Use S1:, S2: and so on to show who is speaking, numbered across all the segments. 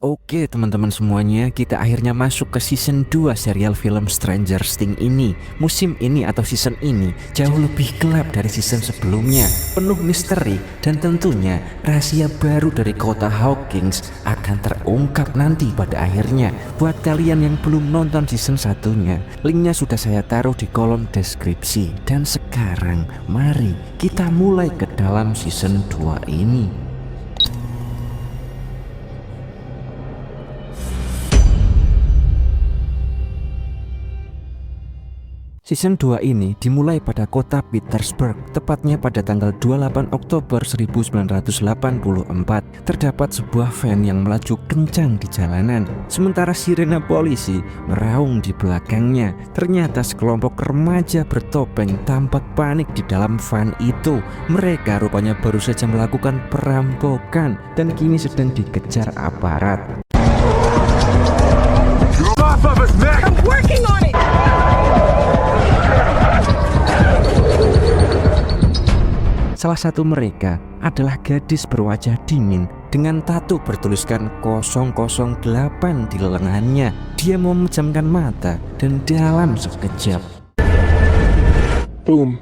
S1: Oke teman-teman semuanya, kita akhirnya masuk ke season 2 serial film Stranger Things ini. Musim ini atau season ini jauh lebih gelap dari season sebelumnya, penuh misteri dan tentunya rahasia baru dari kota Hawkins akan terungkap nanti pada akhirnya. Buat kalian yang belum nonton season satunya, linknya sudah saya taruh di kolom deskripsi. Dan sekarang mari kita mulai ke dalam season 2 ini. Season 2 ini dimulai pada kota Petersburg, tepatnya pada tanggal 28 Oktober 1984. Terdapat sebuah van yang melaju kencang di jalanan, sementara sirena polisi meraung di belakangnya. Ternyata sekelompok remaja bertopeng tampak panik di dalam van itu. Mereka rupanya baru saja melakukan perampokan dan kini sedang dikejar aparat.
S2: I'm working on it!
S1: Salah satu mereka adalah gadis berwajah dingin dengan tato bertuliskan 008 di lengannya. Dia memejamkan mata dan dalam sekejap,
S3: Boom.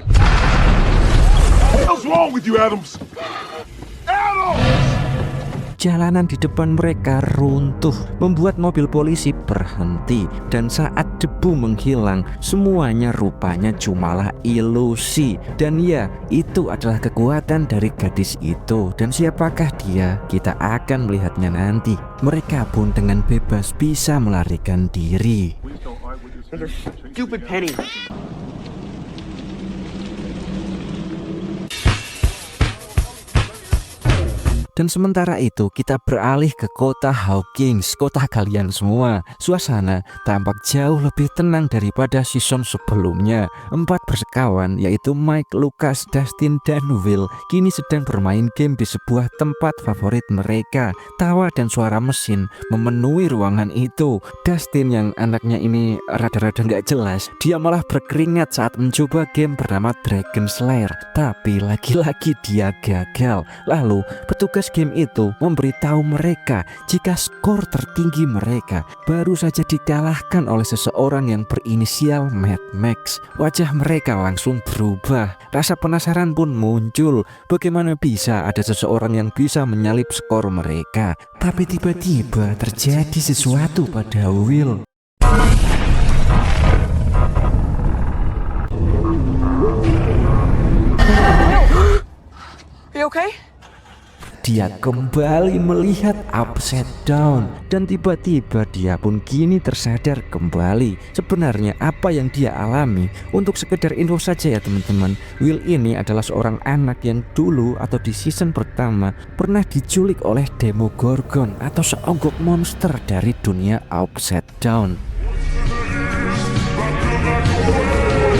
S3: What's wrong with you, Adams?
S1: jalanan di depan mereka runtuh, membuat mobil polisi berhenti. Dan saat debu menghilang, semuanya rupanya cumalah ilusi. Dan ya, itu adalah kekuatan dari gadis itu. Dan siapakah dia? Kita akan melihatnya nanti. Mereka pun dengan bebas bisa melarikan diri.
S2: Stupid penny.
S1: Dan sementara itu kita beralih ke kota Hawkins, kota kalian semua. Suasana tampak jauh lebih tenang daripada season sebelumnya. 4 bersekawan yaitu Mike, Lucas, Dustin, dan Will kini sedang bermain game di sebuah tempat favorit mereka. Tawa dan suara mesin memenuhi ruangan itu. Dustin yang anaknya ini rada-rada gak jelas, dia malah berkeringat saat mencoba game bernama Dragon Slayer. Tapi lagi-lagi dia gagal. Lalu petugas game itu memberitahu mereka jika skor tertinggi mereka baru saja dikalahkan oleh seseorang yang berinisial Mad Max. Wajah mereka langsung berubah. Rasa penasaran pun muncul. Bagaimana bisa ada seseorang yang bisa menyalip skor mereka? Tapi tiba-tiba terjadi sesuatu pada Will.
S2: Are you okay?
S1: Dia kembali melihat Upside Down dan tiba-tiba dia pun kini tersadar kembali. Sebenarnya apa yang dia alami, untuk sekedar info saja ya teman-teman, Will ini adalah seorang anak yang dulu atau di season pertama pernah diculik oleh Demogorgon atau seonggok monster dari dunia Upside Down.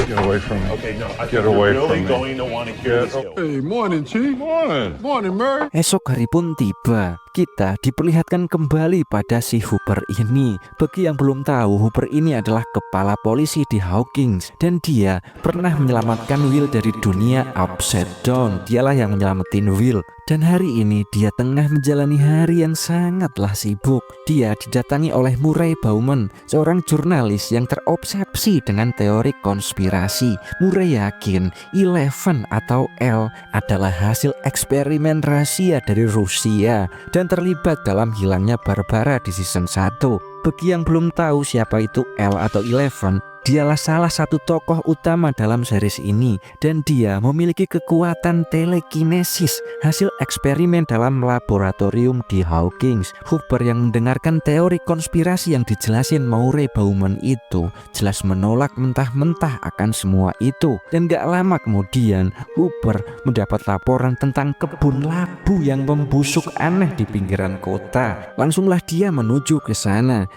S3: Get away from me.
S4: Okay, no, I
S3: Get
S4: think
S3: away
S4: you're really
S3: from me.
S4: going to want to hear this.
S3: Hey, morning, Chief. Morning. Morning, Murray.
S1: Esok hari pun tiba. Kita diperlihatkan kembali pada si Hooper ini. Bagi yang belum tahu, Hooper ini adalah kepala polisi di Hawkins dan dia pernah menyelamatkan Will dari dunia Upside Down. Dialah yang menyelamatin Will. Dan hari ini dia tengah menjalani hari yang sangatlah sibuk. Dia didatangi oleh Murray Bauman, seorang jurnalis yang terobsesi dengan teori konspirasi. Murray yakin Eleven atau L adalah hasil eksperimen rahasia dari Rusia dan terlibat dalam hilangnya Barbara di season 1. Bagi yang belum tahu siapa itu L atau Eleven, dialah salah satu tokoh utama dalam series ini dan dia memiliki kekuatan telekinesis hasil eksperimen dalam laboratorium di Hawkins. Hooper yang mendengarkan teori konspirasi yang dijelasin Murray Bauman itu jelas menolak mentah-mentah akan semua itu. Dan gak lama kemudian Hooper mendapat laporan tentang kebun labu yang membusuk aneh di pinggiran kota. Langsunglah dia menuju ke sana.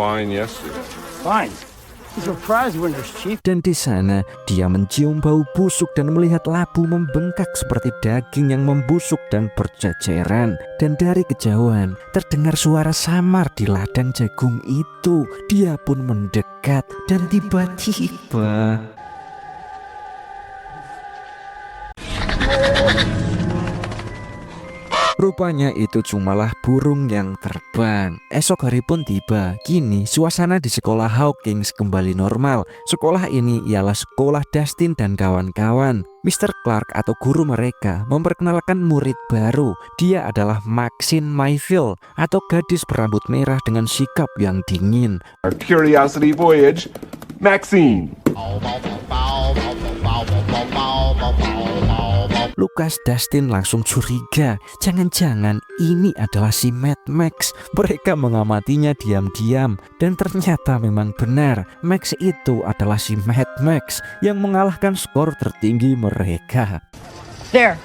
S3: Fine, yes.
S2: Fine. He's a prize winner, Chief.
S1: Dan di sana dia mencium bau busuk dan melihat labu membengkak seperti daging yang membusuk dan berceceran. Dan dari kejauhan terdengar suara samar di ladang jagung itu. Dia pun mendekat dan tiba-tiba Rupanya itu cumalah burung yang terbang. Esok hari pun tiba. Kini suasana di sekolah Hawkins kembali normal. Sekolah ini ialah sekolah Dustin dan kawan-kawan. Mr. Clark atau guru mereka memperkenalkan murid baru. Dia adalah Maxine Mayfield atau gadis berambut merah dengan sikap yang dingin.
S3: Our Curiosity Voyage, Maxine.
S1: Lucas Dustin langsung curiga, jangan-jangan ini adalah si Mad Max. Mereka mengamatinya diam-diam dan ternyata memang benar, Max itu adalah si Mad Max yang mengalahkan skor tertinggi mereka.
S2: There.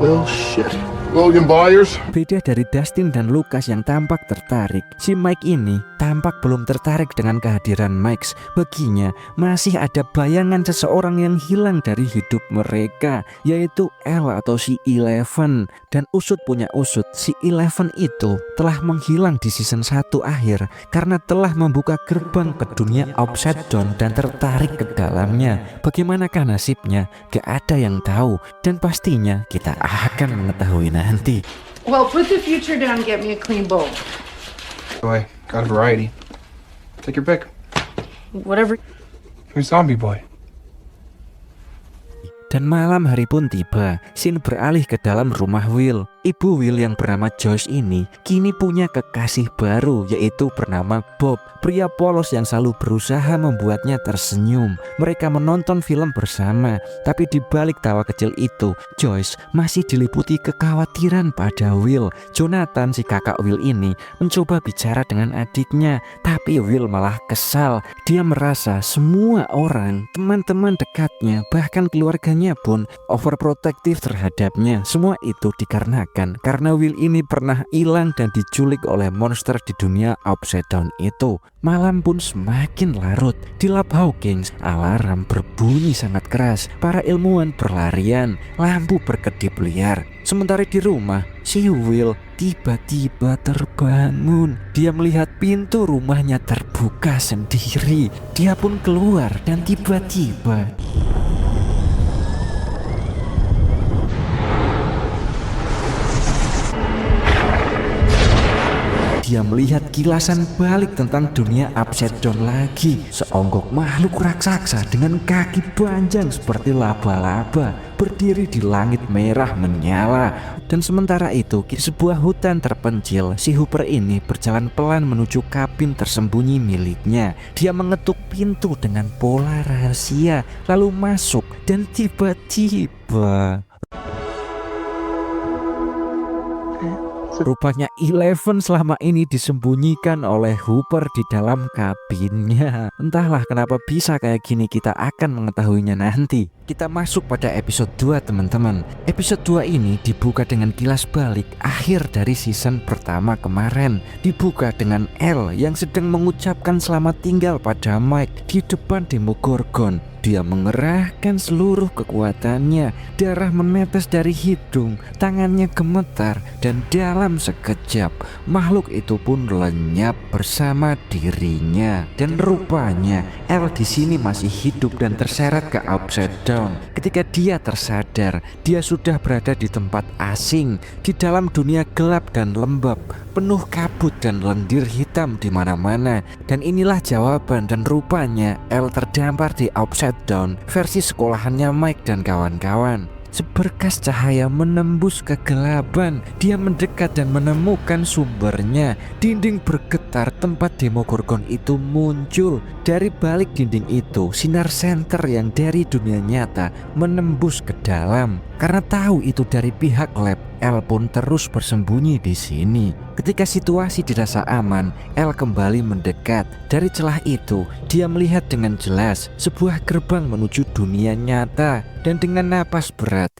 S3: Well, shit. William Byers.
S1: Beda dari Dustin dan Lucas yang tampak tertarik, si Mike ini tampak belum tertarik dengan kehadiran Max. Baginya masih ada bayangan seseorang yang hilang dari hidup mereka, yaitu L atau si Eleven. Dan usut punya usut, si Eleven itu telah menghilang di season 1 akhir karena telah membuka gerbang ke dunia Upside Down dan tertarik ke dalamnya. Bagaimanakah nasibnya? Gak ada yang tahu, dan pastinya kita akan mengetahui nanti.
S4: Well, put the future down and get me a clean bowl.
S5: Boy, got a variety. Take your pick.
S4: Whatever.
S5: Who's Zombie Boy?
S1: Dan malam hari pun tiba. Scene beralih ke dalam rumah Will. Ibu Will yang bernama Joyce ini kini punya kekasih baru, yaitu bernama Bob, pria polos yang selalu berusaha membuatnya tersenyum. Mereka menonton film bersama, tapi di balik tawa kecil itu, Joyce masih diliputi kekhawatiran pada Will. Jonathan, si kakak Will ini, mencoba bicara dengan adiknya, tapi Will malah kesal. Dia merasa semua orang, teman-teman dekatnya, bahkan keluarganya pun overprotective terhadapnya. Semua itu dikarenakan karena Will ini pernah hilang dan diculik oleh monster di dunia Upside Down itu. Malam pun semakin larut. Di Lab Hawkins, alarm berbunyi sangat keras. Para ilmuwan berlarian, lampu berkedip liar. Sementara di rumah, si Will tiba-tiba terbangun. Dia melihat pintu rumahnya terbuka sendiri. Dia pun keluar dan tiba-tiba dia melihat kilasan balik tentang dunia Upside Down lagi. Seonggok makhluk raksasa dengan kaki panjang seperti laba-laba berdiri di langit merah menyala. Dan sementara itu di sebuah hutan terpencil, si Hooper ini berjalan pelan menuju kabin tersembunyi miliknya. Dia mengetuk pintu dengan pola rahasia, lalu masuk dan tiba-tiba rupanya Eleven selama ini disembunyikan oleh Hooper di dalam kabinnya. Entahlah kenapa bisa kayak gini, kita akan mengetahuinya nanti. Kita masuk pada episode 2 teman-teman. Episode 2 ini dibuka dengan kilas balik akhir dari season pertama kemarin. Dibuka dengan L yang sedang mengucapkan selamat tinggal pada Mike di depan Demogorgon. Dia mengerahkan seluruh kekuatannya. Darah menetes dari hidung, tangannya gemetar, dan dalam sekejap makhluk itu pun lenyap bersama dirinya. Dan rupanya L di sini masih hidup dan terseret ke Upside Down. Ketika dia tersadar, dia sudah berada di tempat asing, di dalam dunia gelap dan lembab, penuh kabut dan lendir hitam di mana-mana. Dan inilah jawaban, dan rupanya L terdampar di Upside Down versi sekolahannya Mike dan kawan-kawan. Seberkas cahaya menembus kegelapan. Dia mendekat dan menemukan sumbernya. Dinding bergetar tempat Demogorgon itu muncul. Dari balik dinding itu, sinar senter yang dari dunia nyata menembus ke dalam. Karena tahu itu dari pihak lab, L pun terus bersembunyi di sini. Ketika situasi dirasa aman, L kembali mendekat. Dari celah itu, dia melihat dengan jelas sebuah gerbang menuju dunia nyata. Dan dengan napas berat,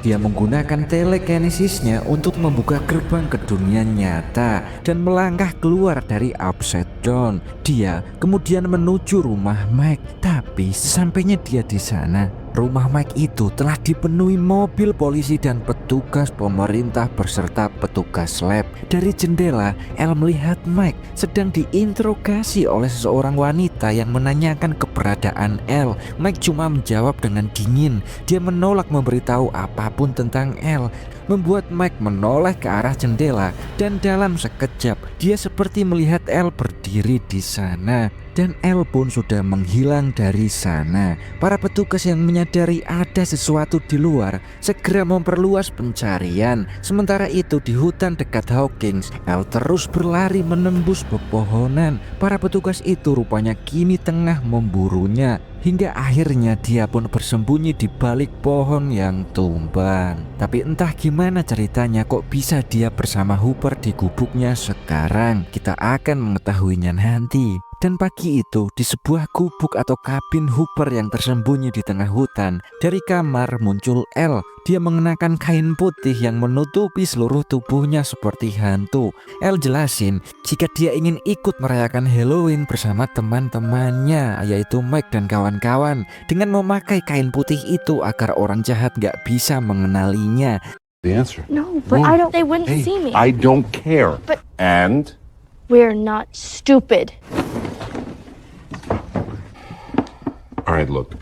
S1: dia menggunakan telekinesisnya untuk membuka gerbang ke dunia nyata dan melangkah keluar dari Upside Down. Dia kemudian menuju rumah Mike, tapi sampainya dia di sana, Rumah Mike itu telah dipenuhi mobil polisi dan petugas pemerintah beserta petugas lab. Dari jendela, Elle melihat Mike sedang diinterogasi oleh seseorang wanita yang menanyakan keberadaan Elle. Mike cuma menjawab dengan dingin. Dia menolak memberitahu apapun tentang Elle, membuat Mike menoleh ke arah jendela, dan dalam sekejap dia seperti melihat Elle berdiri di sana. Dan Elle pun sudah menghilang dari sana. Para petugas yang menyadari ada sesuatu di luar segera memperluas pencarian. Sementara itu di hutan dekat Hawkins, Elle terus berlari menembus pepohonan. Para petugas itu rupanya kini tengah memburunya, hingga akhirnya dia pun bersembunyi di balik pohon yang tumbang. Tapi entah gimana ceritanya kok bisa dia bersama Hooper di gubuknya sekarang. Kita akan mengetahuinya nanti. Dan pagi itu di sebuah gubuk atau kabin Hooper yang tersembunyi di tengah hutan, dari kamar muncul Elle. Dia mengenakan kain putih yang menutupi seluruh tubuhnya seperti hantu. Elle jelasin jika dia ingin ikut merayakan Halloween bersama teman-temannya, yaitu Mike dan kawan-kawan, dengan memakai kain putih itu agar orang jahat gak bisa mengenalinya.
S3: The answer.
S6: No, but I don't. They wouldn't see me.
S3: I don't care.
S6: But-
S3: And
S6: We're not stupid.
S3: all right, look.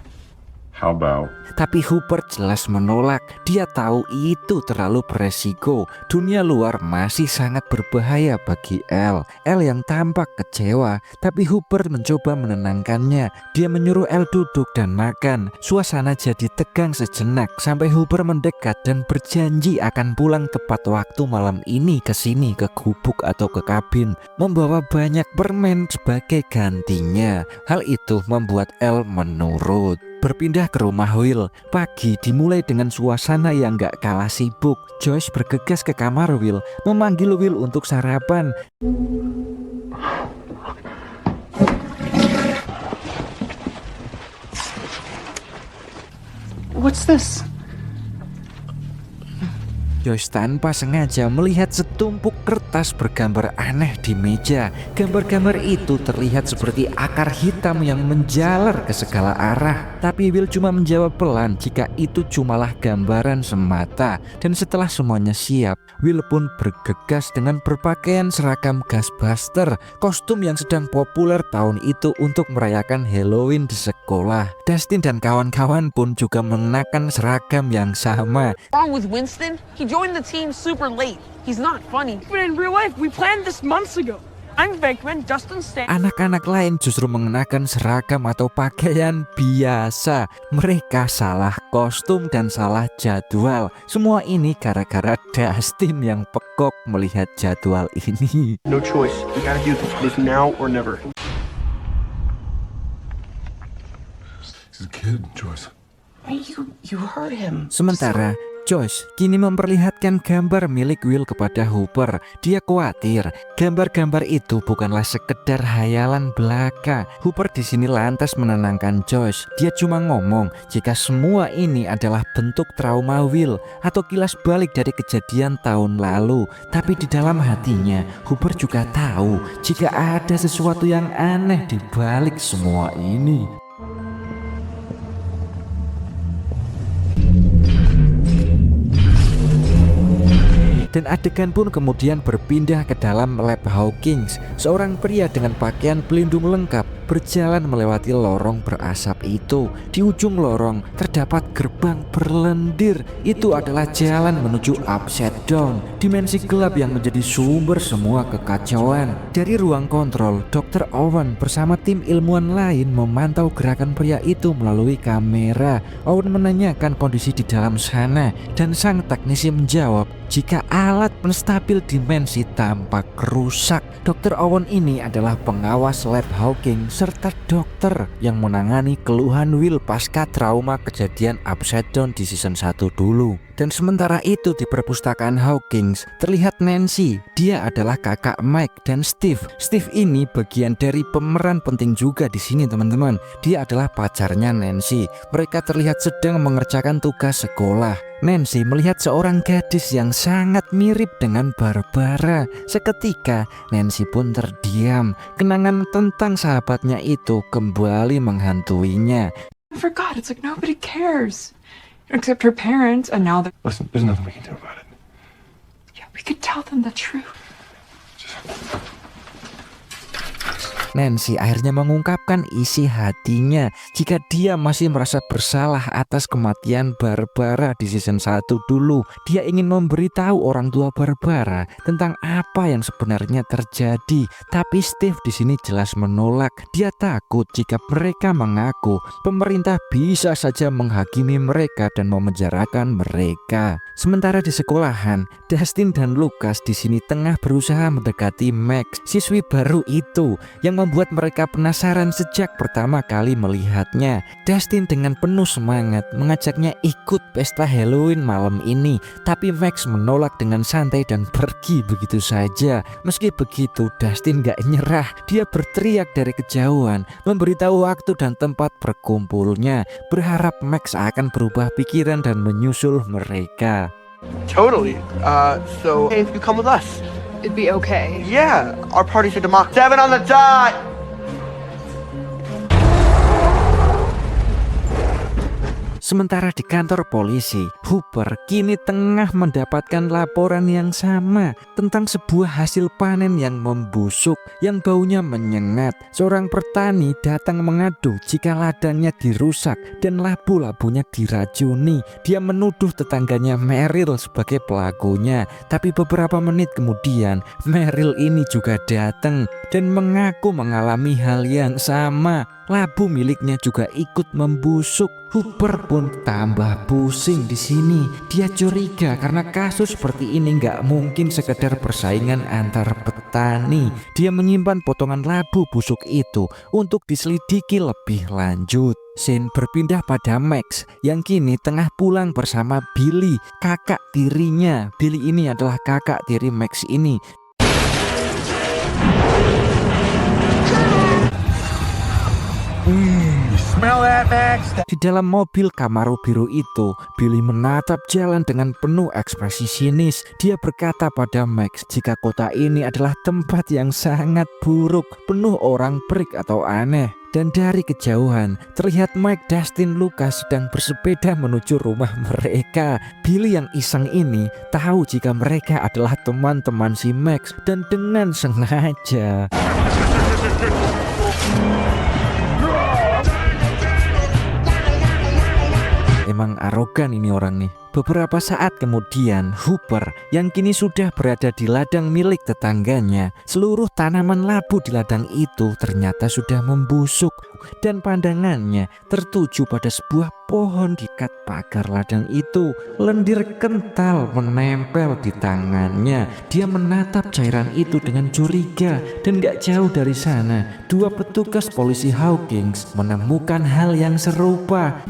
S3: How about
S1: Tapi Hooper jelas menolak. Dia tahu itu terlalu beresiko. Dunia luar masih sangat berbahaya bagi Elle. Elle yang tampak kecewa, tapi Hooper mencoba menenangkannya. Dia menyuruh Elle duduk dan makan. Suasana jadi tegang sejenak sampai Hooper mendekat dan berjanji akan pulang tepat waktu malam ini ke sini, ke gubuk atau ke kabin, membawa banyak permen sebagai gantinya. Hal itu membuat Elle menurut. Berpindah ke rumah Will, pagi dimulai dengan suasana yang gak kalah sibuk. Joyce bergegas ke kamar Will, memanggil Will untuk sarapan.
S2: What's this?
S1: Joyce tanpa sengaja melihat setumpuk kertas bergambar aneh di meja. Gambar-gambar itu terlihat seperti akar hitam yang menjalar ke segala arah. Tapi Will cuma menjawab pelan jika itu cumalah gambaran semata. Dan setelah semuanya siap, Will pun bergegas dengan berpakaian seragam Ghostbuster, kostum yang sedang populer tahun itu untuk merayakan Halloween di sekolah. Dustin dan kawan-kawan pun juga mengenakan seragam yang sama.
S7: Wrong with Winston? He joined the team super late. He's not funny.
S2: But in real life, we planned this months ago. I'm Venkman, Dustin Stan.
S1: Anak-anak lain justru mengenakan seragam atau pakaian biasa. Mereka salah kostum dan salah jadwal. Semua ini gara-gara Dustin yang pekok melihat jadwal ini.
S2: No choice. We gotta do this now or never.
S3: he's a kid, Joyce?
S2: You heard him.
S1: Sementara Joyce kini memperlihatkan gambar milik Will kepada Hooper. Dia khawatir gambar-gambar itu bukanlah sekedar hayalan belaka. Hooper di sini lantas menenangkan Joyce. Dia cuma ngomong jika semua ini adalah bentuk trauma Will atau kilas balik dari kejadian tahun lalu. Tapi di dalam hatinya Hooper juga tahu jika ada sesuatu yang aneh di balik semua ini. Dan adegan pun kemudian berpindah ke dalam lab Hawkins. Seorang pria dengan pakaian pelindung lengkap berjalan melewati lorong berasap itu. Di ujung lorong terdapat gerbang berlendir. Itu adalah jalan menuju Upside Down, dimensi gelap yang menjadi sumber semua kekacauan. Dari ruang kontrol, Dr. Owen bersama tim ilmuwan lain memantau gerakan pria itu melalui kamera. Owen menanyakan kondisi di dalam sana dan sang teknisi menjawab jika alat penstabil dimensi tampak rusak. Dr. Owen ini adalah pengawas lab Hawkins serta dokter yang menangani keluhan Will pasca trauma kejadian Upside Down di season 1 dulu. Dan sementara itu di perpustakaan Hawkins terlihat Nancy. Dia adalah kakak Mike dan Steve. Steve ini bagian dari pemeran penting juga di sini, teman-teman. Dia adalah pacarnya Nancy. Mereka terlihat sedang mengerjakan tugas sekolah. Nancy melihat seorang gadis yang sangat mirip dengan Barbara. Seketika Nancy pun terdiam. Kenangan tentang sahabatnya itu kembali menghantuinya.
S8: I forgot. It's like nobody cares. Except her parents, and now they're...
S5: Listen, there's nothing we can do about it.
S8: Yeah, we could tell them the truth.
S1: Nancy akhirnya mengungkapkan isi hatinya jika dia masih merasa bersalah atas kematian Barbara di season 1 dulu. Dia ingin memberitahu orang tua Barbara tentang apa yang sebenarnya terjadi, tapi Steve di sini jelas menolak. Dia takut jika mereka mengaku, pemerintah bisa saja menghakimi mereka dan memenjarakan mereka. Sementara di sekolahan, Dustin dan Lucas di sini tengah berusaha mendekati Max, siswi baru itu yang membuat mereka penasaran sejak pertama kali melihatnya. Dustin dengan penuh semangat mengajaknya ikut pesta Halloween malam ini, tapi Max menolak dengan santai dan pergi begitu saja. Meski begitu, Dustin gak nyerah. Dia berteriak dari kejauhan, memberitahu waktu dan tempat berkumpulnya, berharap Max akan berubah pikiran dan menyusul mereka.
S9: Totally. So hey, if you come with us.
S4: It'd be okay.
S9: Yeah, our party's a democracy. 7 on the dot!
S1: Sementara di kantor polisi, Hooper kini tengah mendapatkan laporan yang sama tentang sebuah hasil panen yang membusuk, yang baunya menyengat. Seorang petani datang mengadu jika ladangnya dirusak dan labu-labunya diracuni. Dia menuduh tetangganya Meryl sebagai pelakunya, tapi beberapa menit kemudian Meryl ini juga datang dan mengaku mengalami hal yang sama. Labu miliknya juga ikut membusuk. Hooper pun tambah pusing di sini. Dia curiga karena kasus seperti ini nggak mungkin sekedar persaingan antar petani. Dia menyimpan potongan labu busuk itu untuk diselidiki lebih lanjut. Scene berpindah pada Max yang kini tengah pulang bersama Billy, kakak tirinya. Billy ini adalah kakak tiri Max ini.
S3: Smell that, Max?
S1: Di dalam mobil Camaro biru itu, Billy menatap jalan dengan penuh ekspresi sinis. Dia berkata pada Max jika kota ini adalah tempat yang sangat buruk, penuh orang perik atau aneh. Dan dari kejauhan terlihat Mike, Dustin, Lucas sedang bersepeda menuju rumah mereka. Billy yang iseng ini tahu jika mereka adalah teman-teman si Max dan dengan sengaja emang arogan ini orang nih. Beberapa saat kemudian, Hooper yang kini sudah berada di ladang milik tetangganya, seluruh tanaman labu di ladang itu ternyata sudah membusuk dan pandangannya tertuju pada sebuah pohon di dekat pagar ladang itu. Lendir kental menempel di tangannya. Dia menatap cairan itu dengan curiga dan gak jauh dari sana, dua petugas polisi Hawkins menemukan hal yang serupa.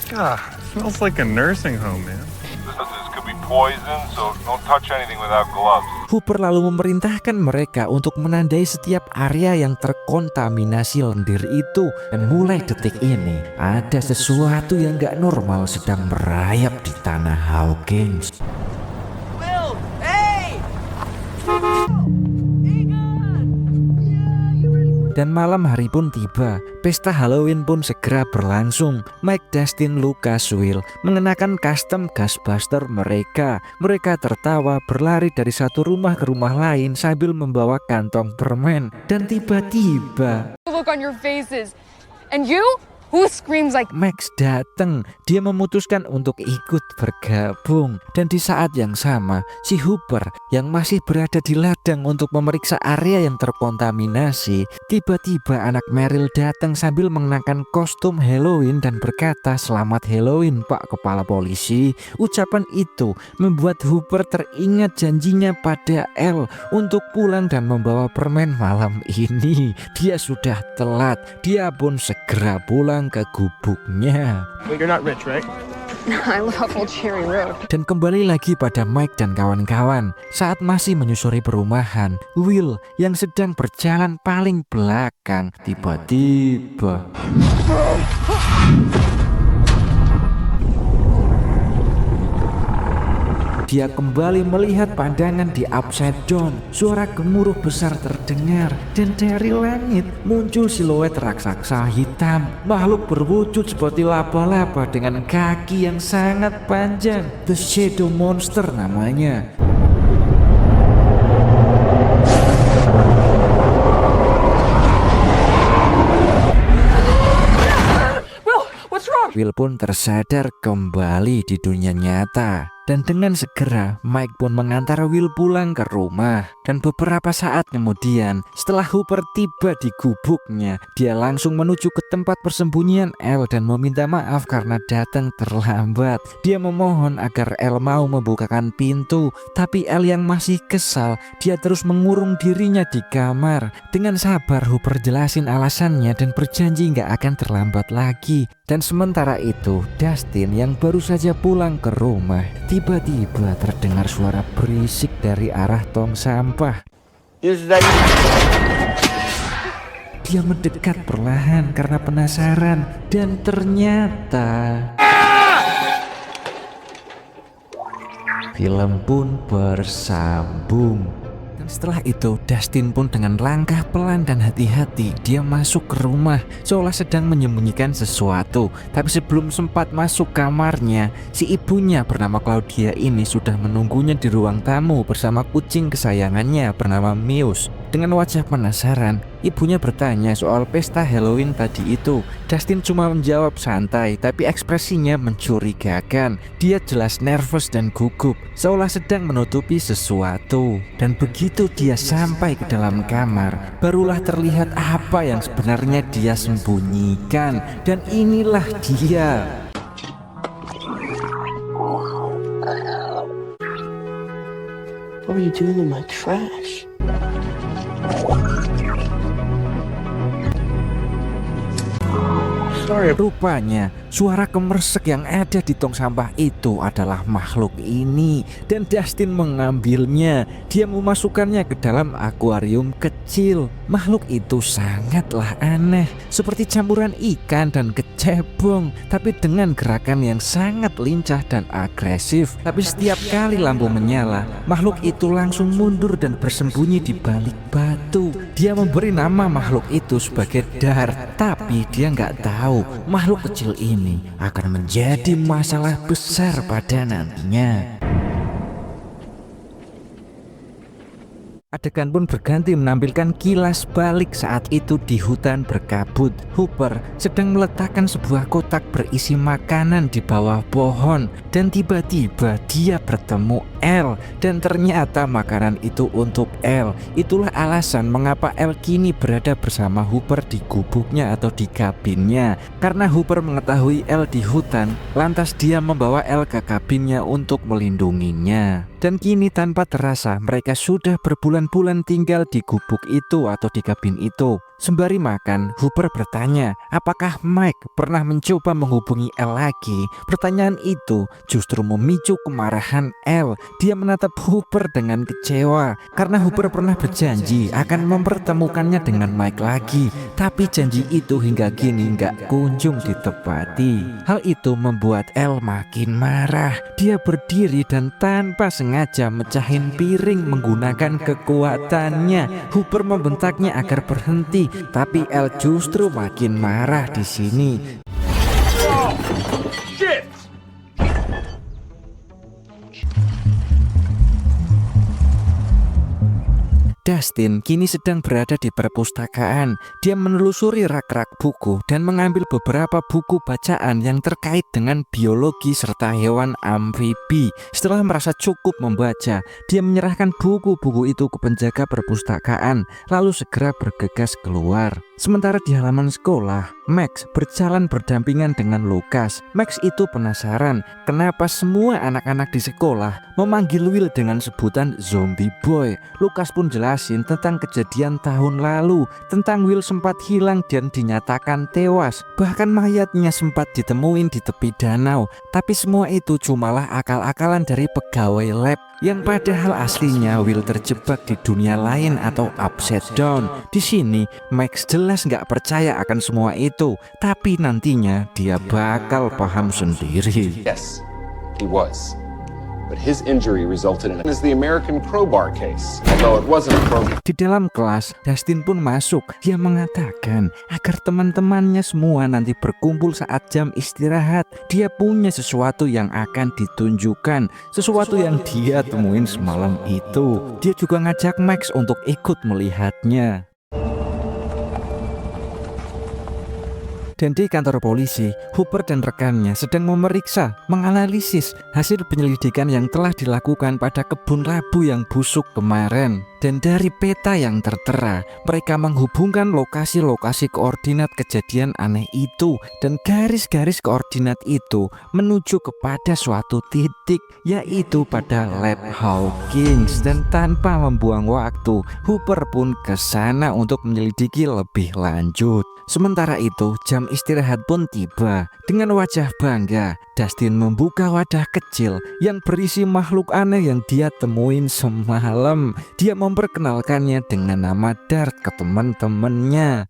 S3: God, smells like a nursing home, man.
S10: This could be poison, so don't touch anything without gloves.
S1: Hooper lalu memerintahkan mereka untuk menandai setiap area yang terkontaminasi lendir itu. Dan mulai detik ini, ada sesuatu yang gak normal sedang merayap di tanah Hawkins.
S7: Will, hey!
S1: Dan malam hari pun tiba. Pesta Halloween pun segera berlangsung. Mike, Dustin, Lucas, Will mengenakan custom Ghostbuster mereka. Mereka tertawa berlari dari satu rumah ke rumah lain sambil membawa kantong permen. Dan tiba-tiba
S7: Look on your faces. And you? Who screams like...
S1: Max datang. Dia memutuskan untuk ikut bergabung. Dan di saat yang sama, si Hooper yang masih berada di ladang untuk memeriksa area yang terkontaminasi, tiba-tiba anak Meryl datang sambil mengenakan kostum Halloween dan berkata, "Selamat Halloween, Pak Kepala Polisi." Ucapan itu membuat Hooper teringat janjinya pada Elle untuk pulang dan membawa permen malam ini. Dia sudah telat. Dia pun segera pulang ke gubuknya.
S9: Wait, you're not rich, right?
S4: I love Old Cherry Road.
S1: Dan kembali lagi pada Mike dan kawan-kawan. Saat masih menyusuri perumahan, Will yang sedang berjalan paling belakang tiba-tiba dia kembali melihat pandangan di Upside Down. Suara gemuruh besar terdengar dan dari langit muncul siluet raksasa hitam. Makhluk berwujud seperti laba-laba dengan kaki yang sangat panjang. The Shadow Monster namanya. Will pun tersadar kembali di dunia nyata. Dan dengan segera Mike pun mengantar Will pulang ke rumah. Dan beberapa saat kemudian, setelah Hooper tiba di gubuknya, dia langsung menuju ke tempat persembunyian Elle dan meminta maaf karena datang terlambat. Dia memohon agar Elle mau membukakan pintu, tapi Elle yang masih kesal, dia terus mengurung dirinya di kamar. Dengan sabar Hooper jelasin alasannya dan berjanji nggak akan terlambat lagi. Dan sementara itu, Dustin yang baru saja pulang ke rumah, tiba-tiba terdengar suara berisik dari arah tong sampah. Dia mendekat perlahan karena penasaran dan ternyata film pun bersambung. Setelah itu, Dustin pun dengan langkah pelan dan hati-hati dia masuk ke rumah seolah sedang menyembunyikan sesuatu. Tapi sebelum sempat masuk kamarnya, si ibunya bernama Claudia ini sudah menunggunya di ruang tamu bersama kucing kesayangannya bernama Muse. Dengan wajah penasaran, ibunya bertanya soal pesta Halloween tadi itu. Dustin cuma menjawab santai, tapi ekspresinya mencurigakan. Dia jelas nervous dan gugup, seolah sedang menutupi sesuatu. Dan begitu dia sampai ke dalam kamar, barulah terlihat apa yang sebenarnya dia sembunyikan. Dan inilah dia.
S7: What are you doing in my trash?
S1: Rupanya suara kemersek yang ada di tong sampah itu adalah makhluk ini. Dan Dustin mengambilnya. Dia memasukkannya ke dalam akuarium kecil. Makhluk itu sangatlah aneh, seperti campuran ikan dan kecebong, tapi dengan gerakan yang sangat lincah dan agresif. Tapi setiap kali lampu menyala, makhluk itu langsung mundur dan bersembunyi di balik batu. Dia memberi nama makhluk itu sebagai Dart, tapi dia nggak tahu makhluk kecil ini akan menjadi masalah besar pada nantinya. Adegan pun berganti menampilkan kilas balik saat itu di hutan berkabut. Hooper sedang meletakkan sebuah kotak berisi makanan di bawah pohon. Dan tiba-tiba dia bertemu Elle. Dan ternyata makanan itu untuk Elle. Itulah alasan mengapa Elle kini berada bersama Hooper di gubuknya atau di kabinnya. Karena Hooper mengetahui Elle di hutan, lantas dia membawa Elle ke kabinnya untuk melindunginya. Dan kini tanpa terasa mereka sudah berbulan-bulan tinggal di gubuk itu atau di kabin itu. Sembari makan, Hooper bertanya, apakah Mike pernah mencoba menghubungi Elle lagi? Pertanyaan itu justru memicu kemarahan Elle. Dia menatap Hooper dengan kecewa karena Hooper pernah berjanji akan mempertemukannya dengan Mike lagi. Tapi janji itu hingga kini nggak kunjung ditepati. Hal itu membuat Elle makin marah. Dia berdiri dan tanpa sengaja mecahin piring menggunakan kekuatannya. Hooper membentaknya agar berhenti. Tapi Elle justru makin marah di sini. Dustin kini sedang berada di perpustakaan. Dia menelusuri rak-rak buku dan mengambil beberapa buku bacaan yang terkait dengan biologi serta hewan amfibi. Setelah merasa cukup membaca, dia menyerahkan buku-buku itu ke penjaga perpustakaan, lalu segera bergegas keluar. Sementara di halaman sekolah, Max berjalan berdampingan dengan Lucas. Max itu penasaran kenapa semua anak-anak di sekolah memanggil Will dengan sebutan Zombie Boy. Lucas pun jelasin tentang kejadian tahun lalu, tentang Will sempat hilang dan dinyatakan tewas. Bahkan mayatnya sempat ditemuin di tepi danau. Tapi semua itu cumalah akal-akalan dari pegawai lab, yang padahal aslinya Will terjebak di dunia lain atau upside down. Di sini Max jelas nggak percaya akan semua itu, tapi nantinya dia bakal paham sendiri.
S5: Yes, he was.
S11: but his injury resulted in the American crowbar case, although it wasn't a crowbar.
S1: Di dalam kelas, Dustin pun masuk. Dia mengatakan agar teman-temannya semua nanti berkumpul saat jam istirahat. Dia punya sesuatu yang akan ditunjukkan, sesuatu yang dia temuin semalam itu. Dia juga ngajak Max untuk ikut melihatnya. Dan di kantor polisi, Hooper dan rekannya sedang memeriksa, menganalisis hasil penyelidikan yang telah dilakukan pada kebun labu yang busuk kemarin. Dan dari peta yang tertera, mereka menghubungkan lokasi-lokasi koordinat kejadian aneh itu. Dan garis-garis koordinat itu menuju kepada suatu titik, yaitu pada lab Hawkins. Dan tanpa membuang waktu, Hooper pun ke sana untuk menyelidiki lebih lanjut. Sementara itu, jam istirahat pun tiba. Dengan wajah bangga, Dustin membuka wadah kecil yang berisi makhluk aneh yang dia temuin semalam. Dia memperkenalkannya dengan nama Dart ke teman-temannya.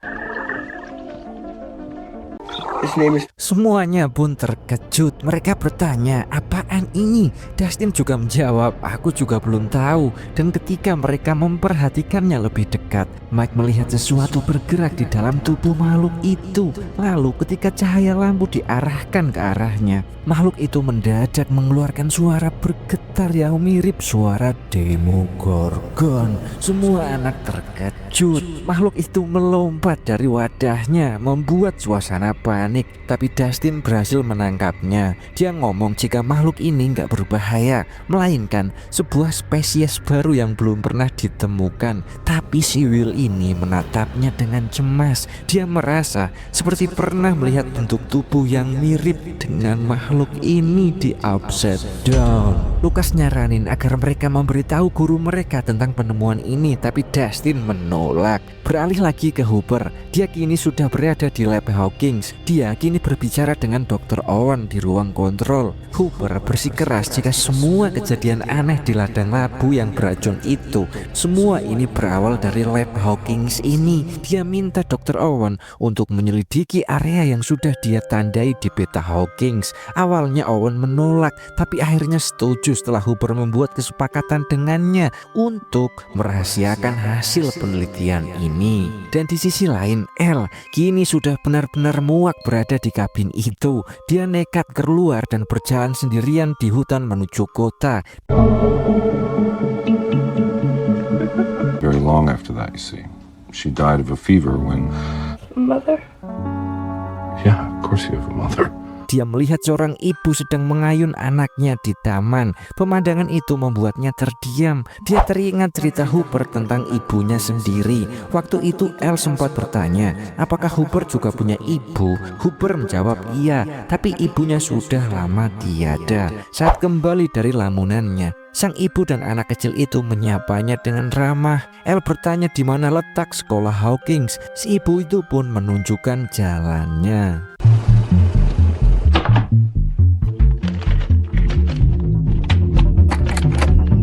S1: Semuanya pun terkejut. Mereka bertanya, apaan ini? Dustin juga menjawab, aku juga belum tahu. Dan ketika mereka memperhatikannya lebih dekat, Mike melihat sesuatu bergerak di dalam tubuh makhluk itu. Lalu ketika cahaya lampu diarahkan ke arahnya, makhluk itu mendadak mengeluarkan suara bergetar yang mirip suara Demogorgon. Semua anak terkejut. Makhluk itu melompat dari wadahnya, membuat suasana panik. Tapi Dustin berhasil menangkapnya. Dia ngomong jika makhluk ini nggak berbahaya, melainkan sebuah spesies baru yang belum pernah ditemukan. Tapi si Will ini menatapnya dengan cemas. Dia merasa seperti pernah melihat bentuk tubuh yang mirip dengan makhluk ini di Upside Down. Lucas nyaranin agar mereka memberitahu guru mereka tentang penemuan ini, tapi Dustin menolak. Beralih lagi ke Hooper. Dia kini sudah berada di lab Hawkins. Dia kini berbicara dengan Dr. Owen di ruang kontrol. Hooper bersikeras jika semua kejadian aneh di ladang labu yang beracun itu, semua ini berawal dari lab Hawkins ini. Dia minta Dr. Owen untuk menyelidiki area yang sudah dia tandai di peta Hawkins. Awalnya Owen menolak, tapi akhirnya setuju setelah Hooper membuat kesepakatan dengannya untuk merahasiakan hasil penelitian ini. Dan di sisi lain, Elle kini sudah benar-benar muak berada di kabin itu. Dia nekat keluar dan berjalan sendirian di hutan menuju kota.
S10: Very long after that, you see. She died of a fever when...
S6: Mother?
S10: Yeah, of course you have a mother.
S1: Dia melihat seorang ibu sedang mengayun anaknya di taman. Pemandangan itu membuatnya terdiam. Dia teringat cerita Hooper tentang ibunya sendiri. Waktu itu Elle sempat bertanya, apakah Hooper juga punya ibu? Hooper menjawab iya, tapi ibunya sudah lama tiada. Saat kembali dari lamunannya, sang ibu dan anak kecil itu menyapanya dengan ramah. Elle bertanya di mana letak sekolah Hawkins. Si ibu itu pun menunjukkan jalannya.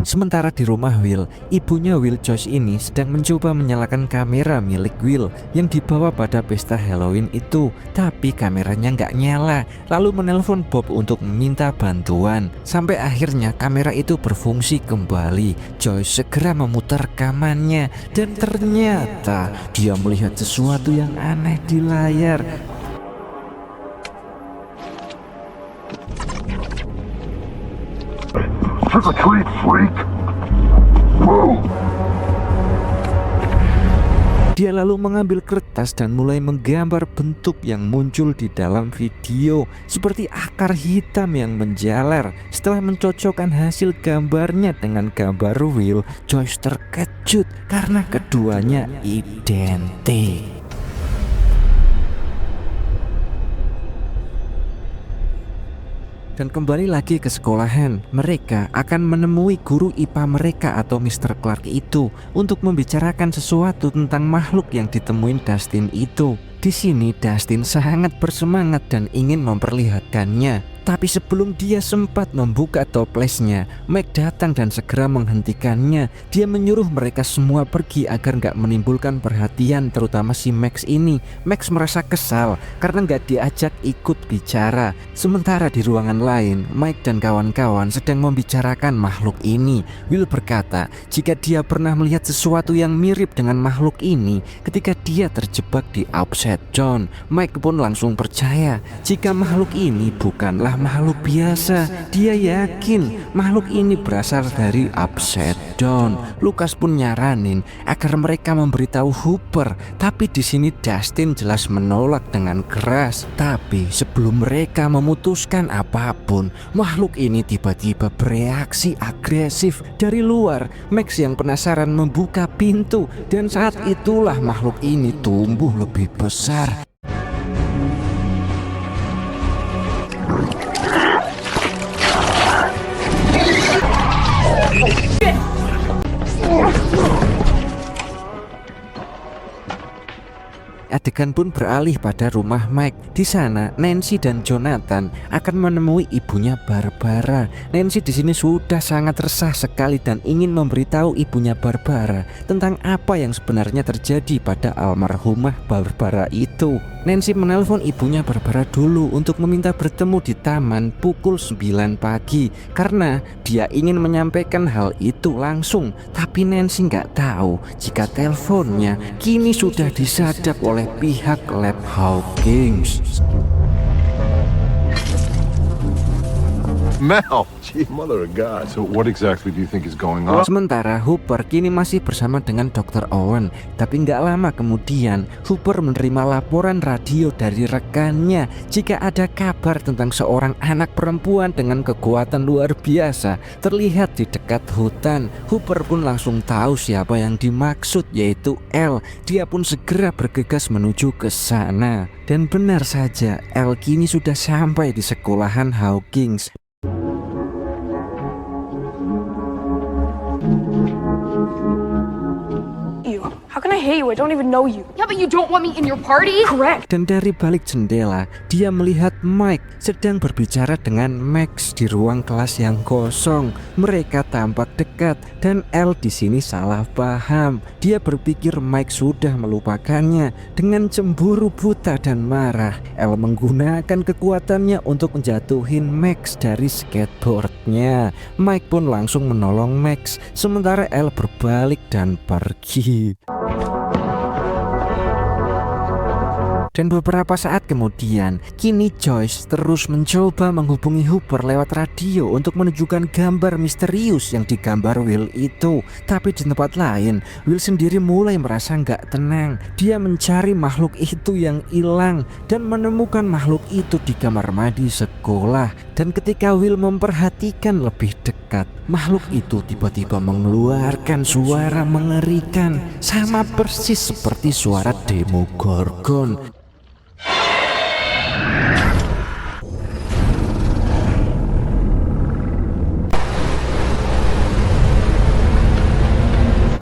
S1: Sementara di rumah Will, ibunya Will Joyce ini sedang mencoba menyalakan kamera milik Will yang dibawa pada pesta Halloween itu. Tapi kameranya nggak nyala. Lalu menelpon Bob untuk meminta bantuan. Sampai akhirnya kamera itu berfungsi kembali. Joyce segera memutar rekamannya. Dan ternyata dia melihat sesuatu yang aneh di layar.
S3: Trick or treat, freak! Whoa!
S1: Dia lalu mengambil kertas dan mulai menggambar bentuk yang muncul di dalam video, seperti akar hitam yang menjalar. Setelah mencocokkan hasil gambarnya dengan gambar Will, Joyce terkejut karena keduanya identik. Dan kembali lagi ke sekolahan, mereka akan menemui guru IPA mereka atau Mr. Clark itu untuk membicarakan sesuatu tentang makhluk yang ditemuin Dustin itu. Di sini Dustin sangat bersemangat dan ingin memperlihatkannya. Tapi sebelum dia sempat membuka toplesnya, Mike datang dan segera menghentikannya. Dia menyuruh mereka semua pergi agar nggak menimbulkan perhatian, terutama si Max ini. Max merasa kesal karena nggak diajak ikut bicara. Sementara di ruangan lain, Mike dan kawan-kawan sedang membicarakan makhluk ini. Will berkata jika dia pernah melihat sesuatu yang mirip dengan makhluk ini ketika dia terjebak di Upside Down. Mike pun langsung percaya jika makhluk ini bukanlah makhluk biasa. Dia yakin makhluk ini berasal dari Upside Down. Lucas pun nyaranin agar mereka memberitahu Hooper, tapi di sini Dustin jelas menolak dengan keras. Tapi sebelum mereka memutuskan apapun, makhluk ini tiba-tiba bereaksi agresif. Dari luar, Max yang penasaran membuka pintu, dan saat itulah makhluk ini tumbuh lebih besar. Adegan pun beralih pada rumah Mike. Di sana, Nancy dan Jonathan akan menemui ibunya Barbara. Nancy di sini sudah sangat resah sekali dan ingin memberitahu ibunya Barbara tentang apa yang sebenarnya terjadi pada almarhumah Barbara itu. Nancy menelpon ibunya Barbara dulu untuk meminta bertemu di taman pukul 9 pagi karena dia ingin menyampaikan hal itu langsung. Tapi Nancy nggak tahu jika teleponnya kini sudah disadap oleh pihak lab Hawkins.
S10: Mel, gee, mother of God. So what exactly do you think is going on?
S1: Sementara Hooper kini masih bersama dengan Dr. Owen. Tapi nggak lama kemudian Hooper menerima laporan radio dari rekannya jika ada kabar tentang seorang anak perempuan dengan kekuatan luar biasa terlihat di dekat hutan. Hooper pun langsung tahu siapa yang dimaksud, yaitu Elle. Dia pun segera bergegas menuju ke sana. Dan benar saja, Elle kini sudah sampai di sekolahan Hawkins.
S2: How can I hate you? I don't even know you.
S4: Yeah, but you don't want me in your party?
S2: Correct.
S1: Dan dari balik jendela, dia melihat Mike sedang berbicara dengan Max di ruang kelas yang kosong. Mereka tampak dekat dan Elle di sini salah paham. Dia berpikir Mike sudah melupakannya. Dengan cemburu buta dan marah, Elle menggunakan kekuatannya untuk menjatuhin Max dari skateboardnya. Mike pun langsung menolong Max, sementara Elle berbalik dan pergi. Dan beberapa saat kemudian, kini Joyce terus mencoba menghubungi Hooper lewat radio untuk menunjukkan gambar misterius yang digambar Will itu. Tapi di tempat lain, Will sendiri mulai merasa nggak tenang. Dia mencari makhluk itu yang hilang dan menemukan makhluk itu di kamar mandi sekolah. Dan ketika Will memperhatikan lebih dekat, makhluk itu tiba-tiba mengeluarkan suara mengerikan, sama persis seperti suara Demogorgon.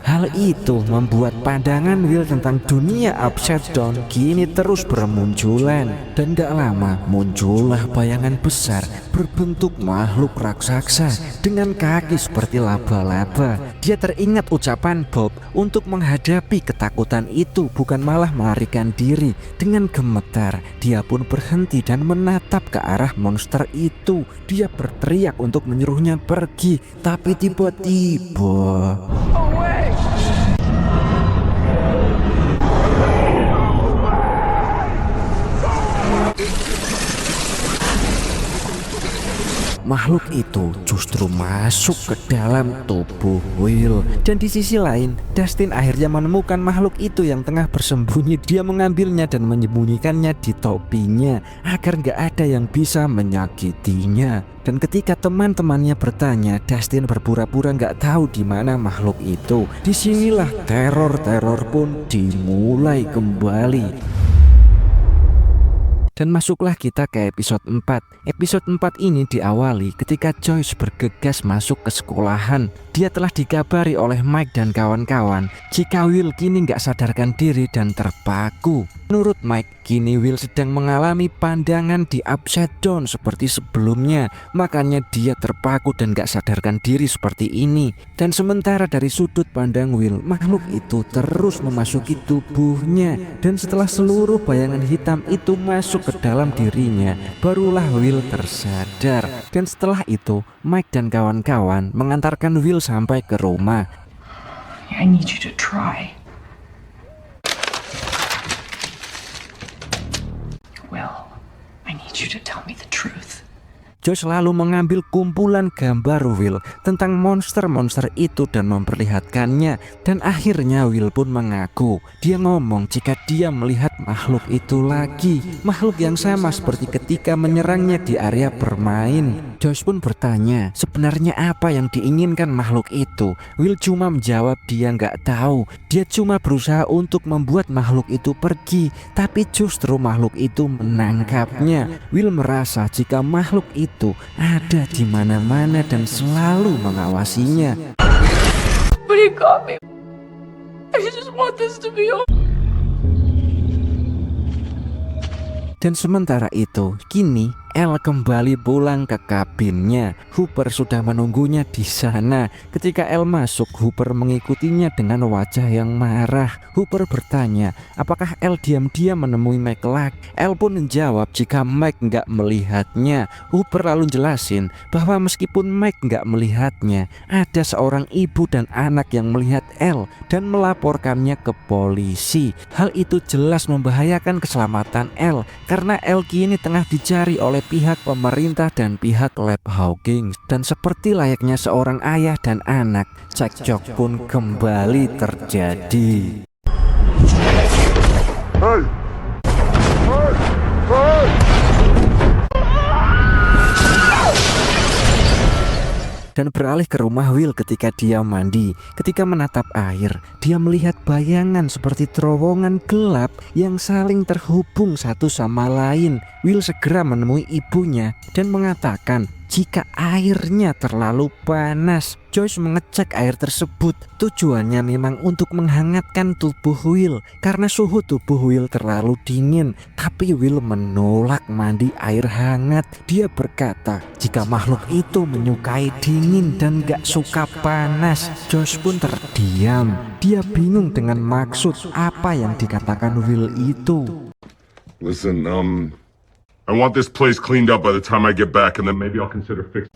S1: Hal itu membuat pandangan Will tentang dunia Upside Down kini terus bermunculan. Dan gak lama muncullah bayangan besar berbentuk makhluk raksasa dengan kaki seperti laba-laba. Dia teringat ucapan Bob untuk menghadapi ketakutan itu, bukan malah melarikan diri. Dengan gemetar, dia pun berhenti dan menatap ke arah monster itu. Dia berteriak untuk menyuruhnya pergi, tapi tiba-tiba makhluk itu justru masuk ke dalam tubuh Will. Dan di sisi lain, Dustin akhirnya menemukan makhluk itu yang tengah bersembunyi. Dia mengambilnya dan menyembunyikannya di topinya agar gak ada yang bisa menyakitinya. Dan ketika teman-temannya bertanya, Dustin berpura-pura gak tahu di mana makhluk itu. Disinilah teror-teror pun dimulai kembali. Dan masuklah kita ke episode 4. Episode 4 ini diawali ketika Joyce bergegas masuk ke sekolahan. Dia telah dikabari oleh Mike dan kawan-kawan jika Will kini gak sadarkan diri dan terpaku. Menurut Mike, kini Will sedang mengalami pandangan di upside down seperti sebelumnya. Makanya dia terpaku dan gak sadarkan diri seperti ini. Dan sementara dari sudut pandang Will, makhluk itu terus memasuki tubuhnya. Dan setelah seluruh bayangan hitam itu masuk ke dalam dirinya, barulah Will tersadar. Dan setelah itu, Mike dan kawan-kawan mengantarkan Will sampai ke rumah.
S8: I need you to try. Well, I need you to tell me the truth.
S1: Joyce lalu mengambil kumpulan gambar Will tentang monster-monster itu dan memperlihatkannya. Dan akhirnya Will pun mengaku. Dia ngomong jika dia melihat makhluk itu lagi. Makhluk yang sama seperti ketika menyerangnya di area bermain. Joyce pun bertanya sebenarnya apa yang diinginkan makhluk itu. Will cuma menjawab dia nggak tahu. Dia cuma berusaha untuk membuat makhluk itu pergi. Tapi justru makhluk itu menangkapnya. Will merasa jika makhluk itu ada di mana-mana dan selalu mengawasinya.
S2: But he got me. I just want this to be over.
S1: Dan sementara itu, kini Elle kembali pulang ke kabinnya. Hooper sudah menunggunya di sana. Ketika Elle masuk, Hooper mengikutinya dengan wajah yang marah. Hooper bertanya, apakah Elle diam-diam menemui Mike lagi? Elle pun menjawab jika Mike nggak melihatnya. Hooper lalu jelasin bahwa meskipun Mike nggak melihatnya, ada seorang ibu dan anak yang melihat Elle dan melaporkannya ke polisi. Hal itu jelas membahayakan keselamatan Elle karena Elle kini tengah dicari oleh pihak pemerintah dan pihak lab Hawkins. Dan seperti layaknya seorang ayah dan anak, cekcok pun kembali terjadi.
S3: Hey! Hey! Hey!
S1: Dan beralih ke rumah Will ketika dia mandi. Ketika menatap air, dia melihat bayangan seperti terowongan gelap yang saling terhubung satu sama lain. Will segera menemui ibunya dan mengatakan jika airnya terlalu panas. Joyce mengecek air tersebut. Tujuannya memang untuk menghangatkan tubuh Will karena suhu tubuh Will terlalu dingin. Tapi Will menolak mandi air hangat. Dia berkata jika makhluk itu menyukai dingin dan gak suka panas. Joyce pun terdiam. Dia bingung dengan maksud apa yang dikatakan Will itu.
S3: Listen, I want this place cleaned up by the time I get back, and then maybe I'll consider fixing.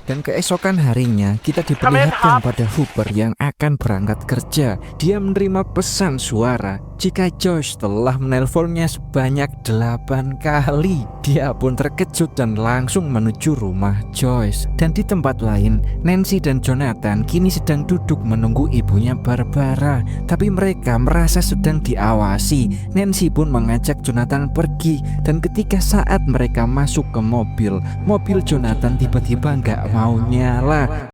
S1: Dan keesokan harinya kita diperlihatkan pada Hooper yang akan berangkat kerja. Dia menerima pesan suara jika Joyce telah menelponnya sebanyak 8 kali. Dia pun terkejut dan langsung menuju rumah Joyce. Dan di tempat lain, Nancy dan Jonathan kini sedang duduk menunggu ibunya Barbara. Tapi mereka merasa sedang diawasi. Nancy pun mengajak Jonathan pergi. Dan ketika saat mereka masuk ke mobil Jonathan tiba-tiba nggak mau nyala.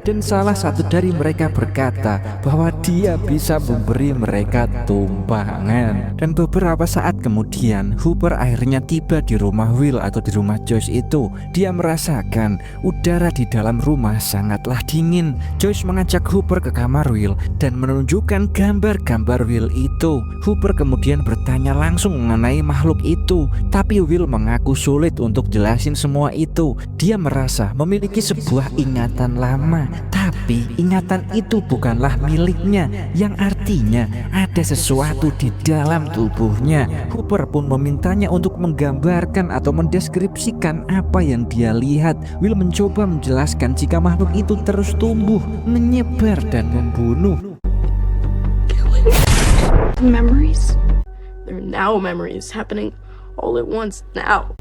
S1: Dan salah satu dari mereka berkata bahwa dia bisa memberi mereka tumpangan. Dan beberapa saat kemudian Hooper akhirnya tiba di rumah Will atau di rumah Joyce itu. Dia merasakan udara di dalam rumah sangatlah dingin. Joyce mengajak Hooper ke kamar Will dan menunjukkan gambar-gambar Will itu. Hooper kemudian bertanya langsung mengenai makhluk itu. Tapi Will mengaku sulit untuk jelasin semua itu. Dia merasa memiliki sebuah ingatan lama. Tapi ingatan itu bukanlah miliknya, yang artinya ada sesuatu di dalam tubuhnya. Hooper pun memintanya untuk menggambarkan atau mendeskripsikan apa yang dia lihat. Will mencoba menjelaskan jika makhluk itu terus tumbuh, menyebar dan membunuh.
S6: Memories? There are now memories happening all at once now.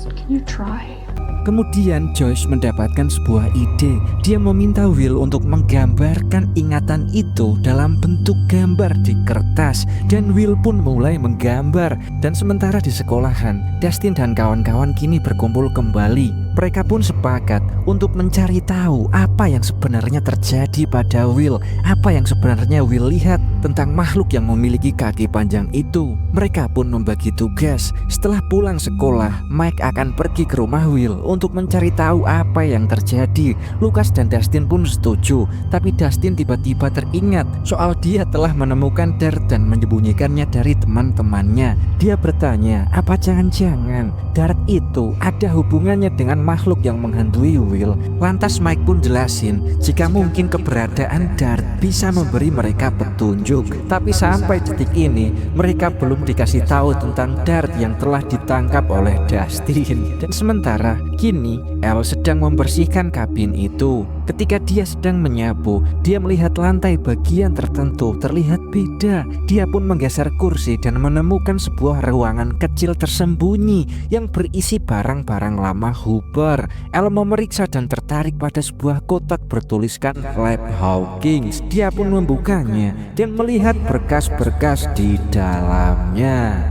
S8: Can you try?
S1: Kemudian Joyce mendapatkan sebuah ide. Dia meminta Will untuk menggambarkan ingatan itu dalam bentuk gambar di kertas. Dan Will pun mulai menggambar. Dan sementara di sekolahan, Dustin dan kawan-kawan kini berkumpul kembali. Mereka pun sepakat untuk mencari tahu apa yang sebenarnya terjadi pada Will, apa yang sebenarnya Will lihat tentang makhluk yang memiliki kaki panjang itu. Mereka pun membagi tugas. Setelah pulang sekolah, Mike akan pergi ke rumah Will untuk mencari tahu apa yang terjadi. Lucas dan Dustin pun setuju, tapi Dustin tiba-tiba teringat soal dia telah menemukan Dart dan menyembunyikannya dari teman-temannya. Dia bertanya, apa jangan-jangan Dart itu ada hubungannya dengan makhluk yang menghantui Will. Lantas Mike pun jelasin jika mungkin keberadaan Dart bisa memberi mereka petunjuk. Tapi sampai detik ini mereka belum dikasih tahu tentang Dart yang telah ditangkap oleh Dustin. Dan sementara kini Elle sedang membersihkan kabin itu. Ketika dia sedang menyapu, dia melihat lantai bagian tertentu terlihat beda. Dia pun menggeser kursi dan menemukan sebuah ruangan kecil tersembunyi yang berisi barang-barang lama Hooper. Elle memeriksa dan tertarik pada sebuah kotak bertuliskan Lab Hawkins. Dia pun membukanya dan melihat berkas-berkas di dalamnya.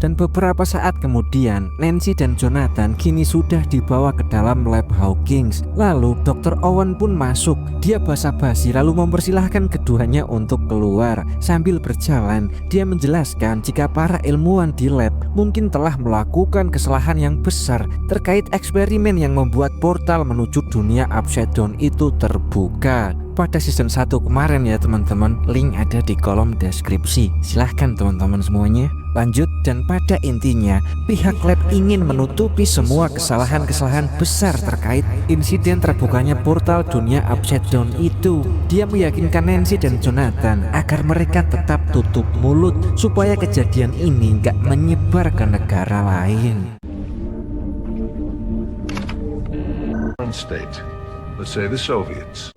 S1: Dan beberapa saat kemudian, Nancy dan Jonathan kini sudah dibawa ke dalam Lab Hawkins. Lalu Dr. Owen pun masuk. Dia basa-basi lalu mempersilahkan keduanya untuk keluar. Sambil berjalan, dia menjelaskan jika para ilmuwan di lab mungkin telah melakukan kesalahan yang besar terkait eksperimen yang membuat portal menuju dunia Upside Down itu terbuka. Pada season 1 kemarin ya teman-teman, link ada di kolom deskripsi. Silahkan teman-teman semuanya. Lanjut, dan pada intinya pihak lab ingin menutupi semua kesalahan-kesalahan besar terkait insiden terbukanya portal dunia Upside Down itu. Dia meyakinkan Nancy dan Jonathan agar mereka tetap tutup mulut supaya kejadian ini gak menyebar ke negara lain.
S10: State, let's say the Soviets.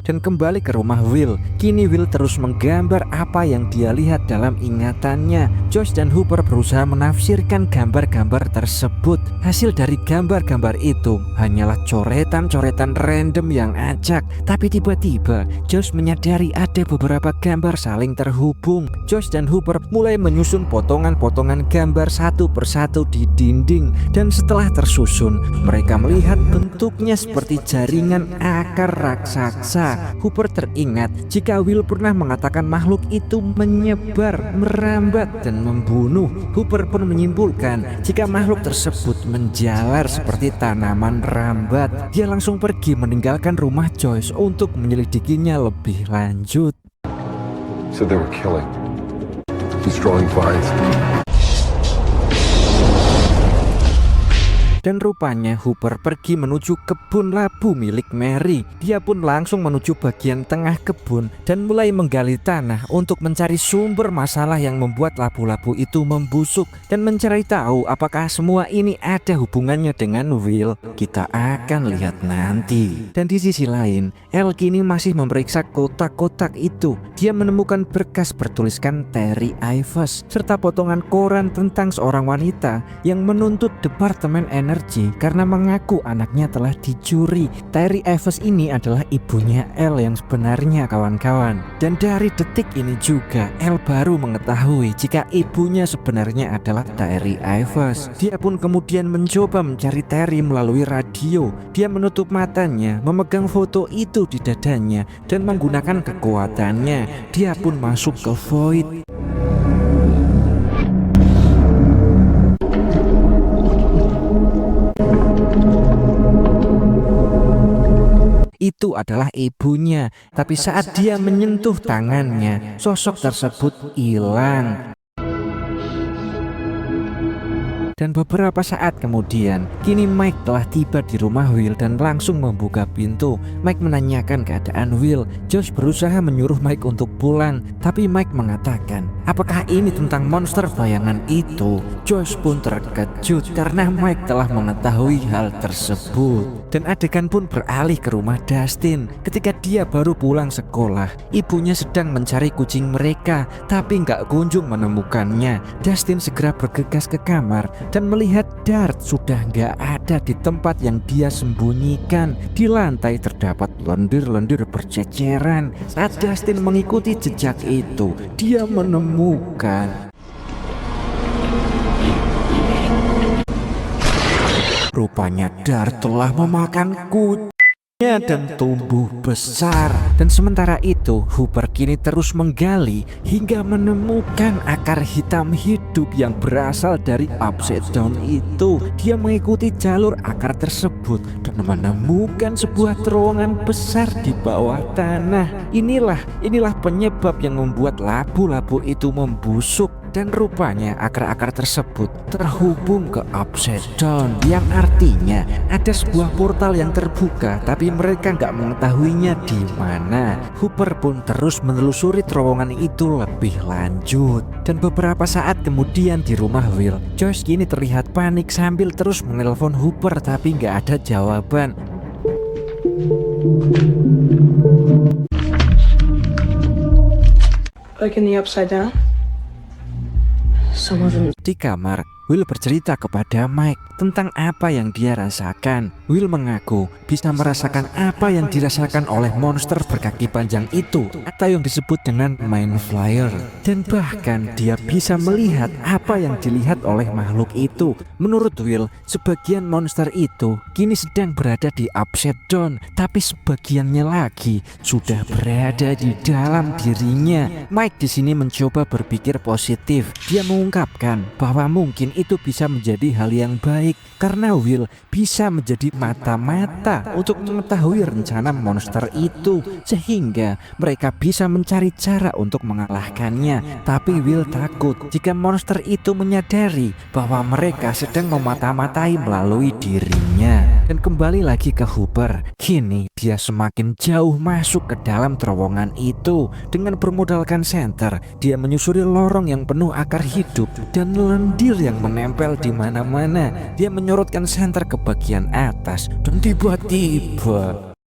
S1: Dan kembali ke rumah Will. Kini Will terus menggambar apa yang dia lihat dalam ingatannya. Joyce dan Hooper berusaha menafsirkan gambar-gambar tersebut. Hasil dari gambar-gambar itu hanyalah coretan-coretan random yang acak. Tapi tiba-tiba Joyce menyadari ada beberapa gambar saling terhubung. Joyce dan Hooper mulai menyusun potongan-potongan gambar satu persatu di dinding. Dan setelah tersusun, mereka melihat bentuknya seperti jaringan akar raksasa. Hooper teringat jika Will pernah mengatakan makhluk itu menyebar, merambat, dan membunuh. Hooper pun menyimpulkan jika makhluk tersebut menjalar seperti tanaman rambat. Dia langsung pergi meninggalkan rumah Joyce untuk menyelidikinya lebih lanjut.
S10: So they were killing, destroying vines.
S1: Dan rupanya Hooper pergi menuju kebun labu milik Mary. Dia pun langsung menuju bagian tengah kebun dan mulai menggali tanah untuk mencari sumber masalah yang membuat labu-labu itu membusuk dan mencari tahu apakah semua ini ada hubungannya dengan Will. Kita akan lihat nanti. Dan di sisi lain, Elle kini masih memeriksa kotak-kotak itu. Dia menemukan berkas bertuliskan Terry Ives serta potongan koran tentang seorang wanita yang menuntut Departemen Energi karena mengaku anaknya telah dicuri. Terry Ives ini adalah ibunya Elle yang sebenarnya, kawan-kawan. Dan dari detik ini juga Elle baru mengetahui jika ibunya sebenarnya adalah Terry Ives. Dia pun kemudian mencoba mencari Terry melalui radio. Dia menutup matanya, memegang foto itu di dadanya dan menggunakan kekuatannya. Dia pun masuk ke Void. Itu adalah ibunya, tapi saat dia menyentuh tangannya, sosok tersebut hilang. Dan beberapa saat kemudian, kini Mike telah tiba di rumah Will dan langsung membuka pintu. Mike menanyakan keadaan Will. Joyce berusaha menyuruh Mike untuk pulang, tapi Mike mengatakan, apakah ini tentang monster bayangan itu? Joyce pun terkejut karena Mike telah mengetahui hal tersebut. Dan adegan pun beralih ke rumah Dustin. Ketika dia baru pulang sekolah, ibunya sedang mencari kucing mereka, tapi nggak kunjung menemukannya. Dustin segera bergegas ke kamar dan melihat Dart sudah nggak ada di tempat yang dia sembunyikan. Di lantai terdapat lendir-lendir berceceran. Saat Dustin mengikuti jejak itu, dia menemukan rupanya Dart telah memakan kucingnya dan tumbuh besar. Dan sementara itu Hooper kini terus menggali hingga menemukan akar hitam hidup yang berasal dari Upside Down itu. Dia mengikuti jalur akar tersebut dan menemukan sebuah terowongan besar di bawah tanah. Inilah penyebab yang membuat labu-labu itu membusuk. Dan rupanya akar-akar tersebut terhubung ke Upside Down, yang artinya ada sebuah portal yang terbuka, tapi mereka nggak mengetahuinya di mana. Hooper pun terus menelusuri terowongan itu lebih lanjut. Dan beberapa saat kemudian di rumah Will, Joyce kini terlihat panik sambil terus menelpon Hooper, tapi nggak ada jawaban.
S6: Like in the Upside Down?
S1: Di kamar, Will bercerita kepada Mike tentang apa yang dia rasakan. Will mengaku bisa merasakan apa yang dirasakan oleh monster berkaki panjang itu, atau yang disebut dengan Mind Flyer. Dan bahkan dia bisa melihat apa yang dilihat oleh makhluk itu. Menurut Will, sebagian monster itu kini sedang berada di Upside Down, tapi sebagiannya lagi sudah berada di dalam dirinya. Mike di sini mencoba berpikir positif. Dia mengungkapkan bahwa mungkin itu bisa menjadi hal yang baik karena Will bisa menjadi mata-mata untuk mengetahui rencana monster itu, sehingga mereka bisa mencari cara untuk mengalahkannya. Tapi Will takut jika monster itu menyadari bahwa mereka sedang memata-matai melalui dirinya. Dan kembali lagi ke Hooper, kini dia semakin jauh masuk ke dalam terowongan itu. Dengan bermodalkan senter, dia menyusuri lorong yang penuh akar hidup dan lendir yang menempel di mana-mana. Dia menyorotkan senter ke bagian atas dan tiba-tiba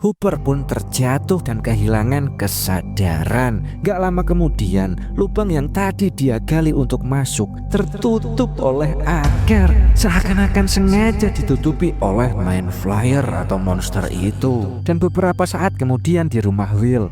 S1: Hooper pun terjatuh dan kehilangan kesadaran. Gak lama kemudian, lubang yang tadi dia gali untuk masuk tertutup oleh akar, seakan-akan sengaja ditutupi oleh Mind Flyer atau monster itu. Dan beberapa saat kemudian di rumah Will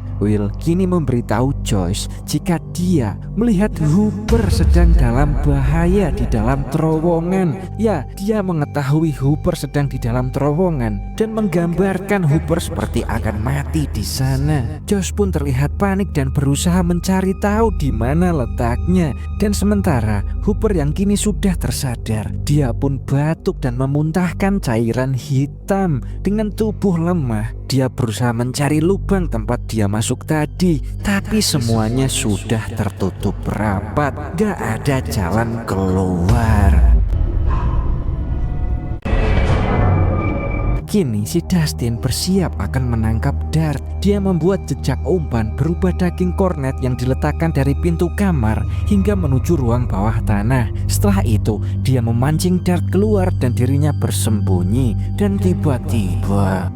S1: kini memberitahu Joyce jika dia melihat Hooper sedang dalam bahaya di dalam terowongan. Ya, dia mengetahui Hooper sedang di dalam terowongan dan menggambarkan Hooper seperti akan mati di sana. Joyce pun terlihat panik dan berusaha mencari tahu di mana letaknya. Dan sementara Hooper yang kini sudah tersadar, dia pun batuk dan memuntahkan cairan hitam. Dengan tubuh lemah, dia berusaha mencari lubang tempat dia masuk tadi, tapi semuanya sudah tertutup rapat. Gak ada jalan keluar. Kini si Dustin bersiap akan menangkap Dart. Dia membuat jejak umpan berupa daging kornet yang diletakkan dari pintu kamar hingga menuju ruang bawah tanah. Setelah itu dia memancing Dart keluar dan dirinya bersembunyi. Dan tiba-tiba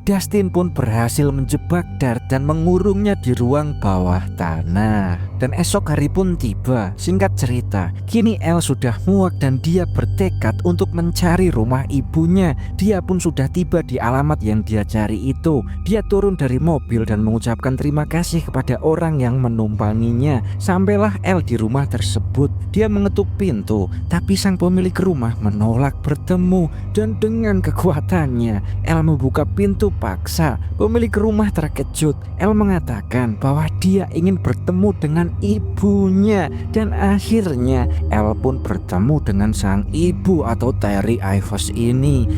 S1: Dustin pun berhasil menjebak Dart dan mengurungnya di ruang bawah tanah. Dan esok hari pun tiba. Singkat cerita, kini Elle sudah muak dan dia bertekad untuk mencari rumah ibunya. Dia pun sudah tiba di alamat yang dia cari itu. Dia turun dari mobil dan mengucapkan terima kasih kepada orang yang menumpanginya. Sampailah Elle di rumah tersebut. Dia mengetuk pintu, tapi sang pemilik rumah menolak bertemu. Dan dengan kekuatannya, Elle membuka pintu paksa. Pemilik rumah terkejut. Elle mengatakan bahwa dia ingin bertemu dengan ibunya. Dan akhirnya Elle pun bertemu dengan sang ibu atau Terry Ivers ini.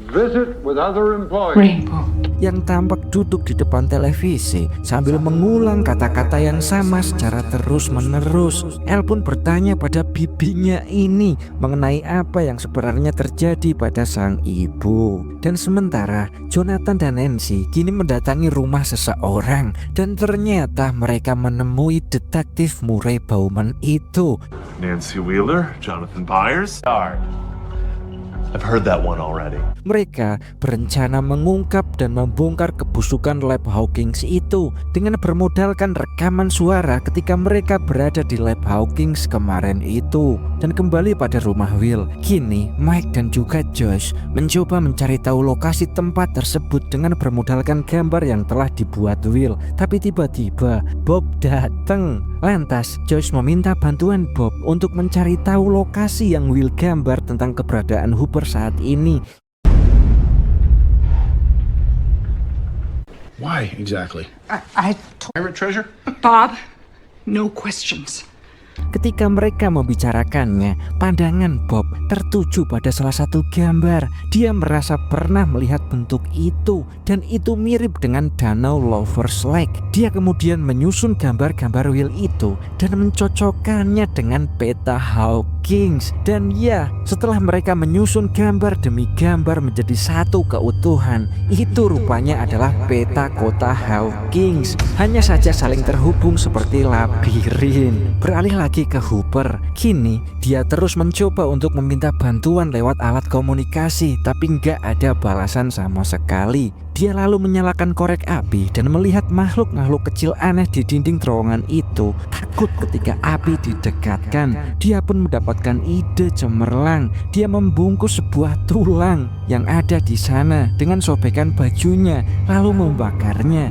S11: Visit with other employees.
S8: Rainbow.
S1: yang tampak duduk di depan televisi sambil mengulang kata-kata yang sama secara terus-menerus. Elle pun bertanya pada bibinya ini mengenai apa yang sebenarnya terjadi pada sang ibu. Dan sementara Jonathan dan Nancy kini mendatangi rumah seseorang dan ternyata mereka menemui detektif Murray Bauman itu.
S12: Nancy Wheeler, Jonathan Byers. I've heard that one already.
S1: Mereka berencana mengungkap dan membongkar kebusukan lab Hawkins itu dengan bermodalkan rekaman suara ketika mereka berada di lab Hawkins kemarin itu. Dan kembali pada rumah Will, kini Mike dan juga Josh mencoba mencari tahu lokasi tempat tersebut dengan bermodalkan gambar yang telah dibuat Will. Tapi tiba-tiba Bob datang. Lantas Josh meminta bantuan Bob untuk mencari tahu lokasi yang Will gambar tentang keberadaan Hooper saat ini.
S5: Why exactly?
S8: Pirate treasure? Bob, no questions.
S1: Ketika mereka membicarakannya, pandangan Bob tertuju pada salah satu gambar. Dia merasa pernah melihat bentuk itu dan itu mirip dengan danau Lovers Lake. Dia kemudian menyusun gambar-gambar Will itu dan mencocokkannya dengan peta Hawkins. Dan ya, setelah mereka menyusun gambar demi gambar menjadi satu keutuhan, itu rupanya adalah peta kota Hawkins. Hanya saja saling terhubung seperti labirin. Beralih lagi ke Hooper. Kini dia terus mencoba untuk meminta bantuan lewat alat komunikasi, tapi nggak ada balasan sama sekali. Dia lalu menyalakan korek api dan melihat makhluk-makhluk kecil aneh di dinding terowongan itu. Takut ketika api didekatkan, dia pun mendapatkan ide cemerlang. Dia membungkus sebuah tulang yang ada di sana dengan sobekan bajunya, lalu membakarnya.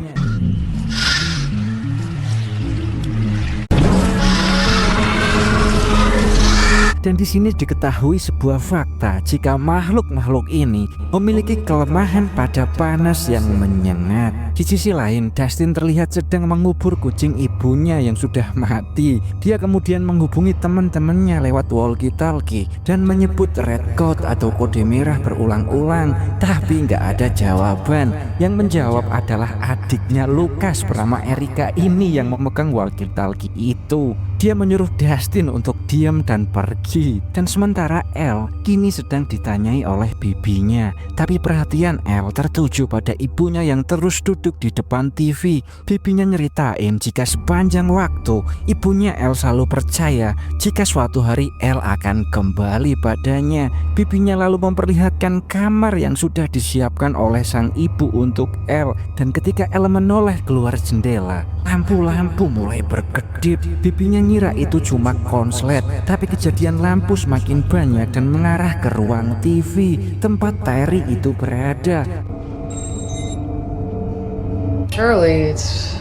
S1: Dan di sini diketahui sebuah fakta jika makhluk-makhluk ini memiliki kelemahan pada panas yang menyengat. Di sisi lain, Dustin terlihat sedang mengubur kucing ibunya yang sudah mati. Dia kemudian menghubungi teman-temannya lewat walkie-talkie dan menyebut red code atau kode merah berulang-ulang, tapi nggak ada jawaban. Yang menjawab adalah adiknya Lucas bernama Erika ini yang memegang walkie-talkie itu. Dia menyuruh Dustin untuk diam dan pergi. Dan sementara Elle kini sedang ditanyai oleh bibinya. Tapi perhatian Elle tertuju pada ibunya yang terus duduk di depan TV. Bibinya nyeritain jika sepanjang waktu ibunya Elle selalu percaya jika suatu hari Elle akan kembali padanya. Bibinya lalu memperlihatkan kamar yang sudah disiapkan oleh sang ibu untuk Elle. Dan ketika Elle menoleh keluar jendela, lampu-lampu mulai berkedip. Bibinya ngira itu cuma konslet, tapi kejadian lampu semakin banyak dan mengarah ke ruang TV tempat Terry itu berada.
S2: Surely it's...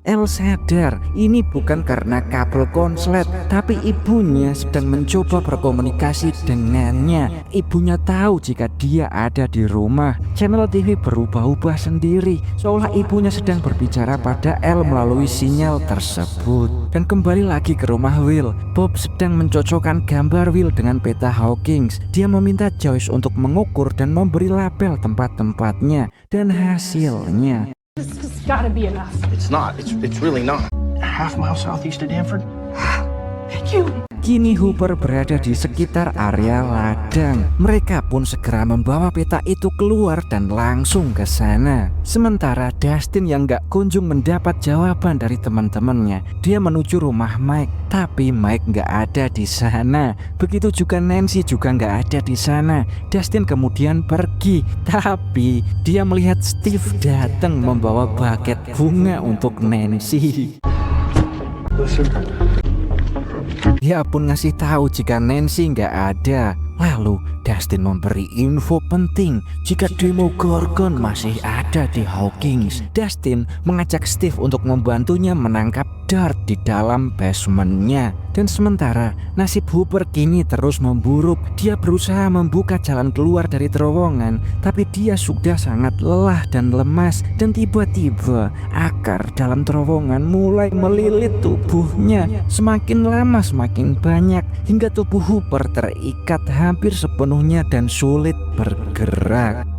S1: Elle sadar ini bukan karena kabel konslet, tapi ibunya sedang mencoba berkomunikasi dengannya. Ibunya tahu jika dia ada di rumah. Channel TV berubah-ubah sendiri, seolah ibunya sedang berbicara pada Elle melalui sinyal tersebut. Dan kembali lagi ke rumah Will, Bob sedang mencocokkan gambar Will dengan peta Hawkins. Dia meminta Joyce untuk mengukur dan memberi label tempat-tempatnya. Dan hasilnya,
S6: This has gotta be enough.
S9: It's not. It's really not.
S5: Half mile southeast of Danford?
S6: Thank you.
S1: kini Hooper berada di sekitar area ladang. Mereka pun segera membawa peta itu keluar dan langsung ke sana. Sementara Dustin yang gak kunjung mendapat jawaban dari teman-temannya, dia menuju rumah Mike, tapi Mike gak ada di sana. Begitu juga Nancy juga gak ada di sana. Dustin kemudian pergi, tapi dia melihat Steve datang membawa buket bunga untuk Nancy. Dia pun ngasih tahu jika Nancy nggak ada. Lalu Dustin memberi info penting jika Demogorgon masih ada di Hawkins. Dustin mengajak Steve untuk membantunya menangkap Dart di dalam basementnya. Dan sementara nasib Hooper kini terus memburuk. Dia berusaha membuka jalan keluar dari terowongan, tapi dia sudah sangat lelah dan lemas. Dan tiba-tiba akar dalam terowongan mulai melilit tubuhnya. Semakin lama semakin banyak, hingga tubuh Hooper terikat hampir sepenuhnya dan sulit bergerak.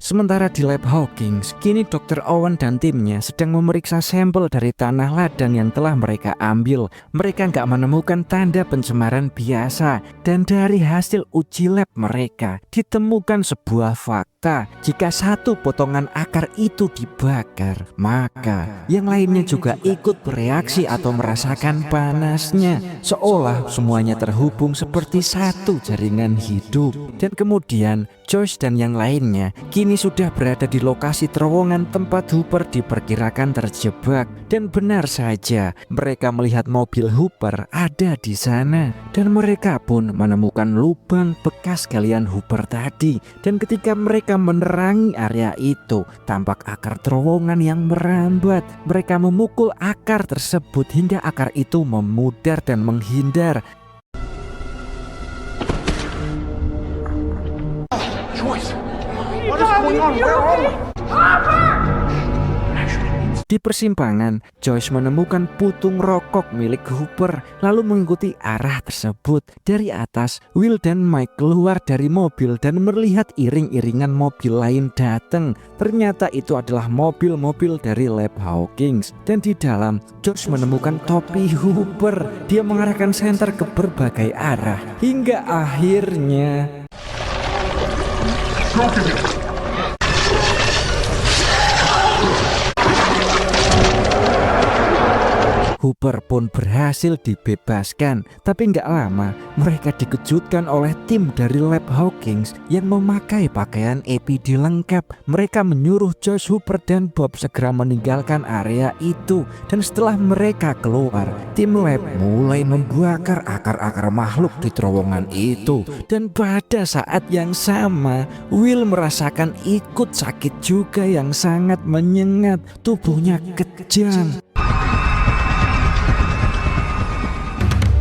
S1: Sementara di lab Hawkins, kini Dr. Owen dan timnya sedang memeriksa sampel dari tanah ladang yang telah mereka ambil. Mereka nggak menemukan tanda pencemaran biasa, dan dari hasil uji lab mereka ditemukan sebuah fakta. Jika satu potongan akar itu dibakar, maka yang lainnya juga ikut bereaksi atau merasakan panasnya, seolah semuanya terhubung seperti satu jaringan hidup. Dan kemudian Joyce dan yang lainnya kini sudah berada di lokasi terowongan tempat Hooper diperkirakan terjebak. Dan benar saja, mereka melihat mobil Hooper ada di sana, dan mereka pun menemukan lubang bekas galian Hooper tadi. Dan ketika mereka menerangi area itu, tampak akar terowongan yang merambat. Mereka memukul akar tersebut hingga akar itu memudar dan menghindar. Di persimpangan, Joyce menemukan putung rokok milik Hooper, lalu mengikuti arah tersebut. Dari atas, Will dan Mike keluar dari mobil dan melihat iring-iringan mobil lain datang. Ternyata itu adalah mobil-mobil dari lab Hawkins. Dan di dalam, Joyce menemukan topi Hooper. Dia mengarahkan senter ke berbagai arah, hingga akhirnya Hooper pun berhasil dibebaskan. Tapi nggak lama mereka dikejutkan oleh tim dari lab Hawkins yang memakai pakaian APD lengkap. Mereka menyuruh Joyce, Hooper dan Bob segera meninggalkan area itu. Dan setelah mereka keluar, tim lab mulai membakar akar-akar makhluk di terowongan itu. Dan pada saat yang sama, Will merasakan ikut sakit juga yang sangat menyengat. Tubuhnya kejang.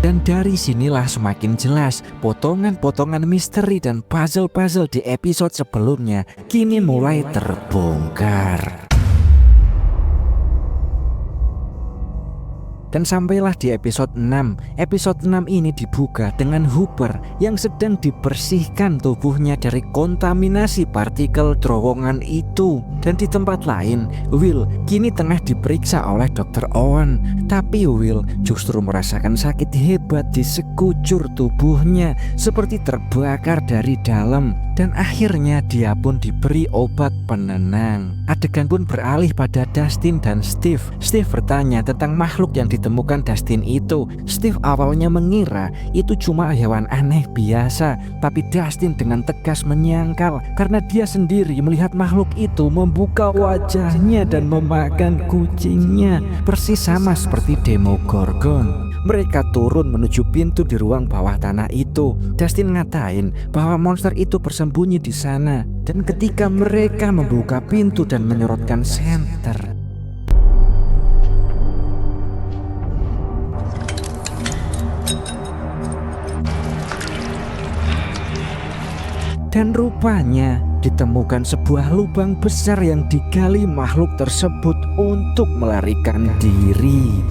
S1: Dan dari sinilah semakin jelas potongan-potongan misteri dan puzzle-puzzle di episode sebelumnya kini mulai terbongkar. Dan sampailah di episode 6. Episode 6 ini dibuka dengan Hooper yang sedang dibersihkan tubuhnya dari kontaminasi partikel terowongan itu. Dan di tempat lain, Will kini tengah diperiksa oleh Dr. Owen. Tapi Will justru merasakan sakit hebat di sekujur tubuhnya, seperti terbakar dari dalam. Dan akhirnya dia pun diberi obat penenang. Adegan pun beralih pada Dustin dan Steve. Steve bertanya tentang makhluk yang ditemukan Dustin itu. Steve awalnya mengira itu cuma hewan aneh biasa, tapi Dustin dengan tegas menyangkal karena dia sendiri melihat makhluk itu membuka wajahnya dan memakan kucingnya, persis sama seperti Demogorgon. Mereka turun menuju pintu di ruang bawah tanah itu. Dustin ngatain bahwa monster itu bersembunyi di sana. Dan ketika mereka membuka pintu dan menyorotkan senter, dan rupanya ditemukan sebuah lubang besar yang digali makhluk tersebut untuk melarikan diri.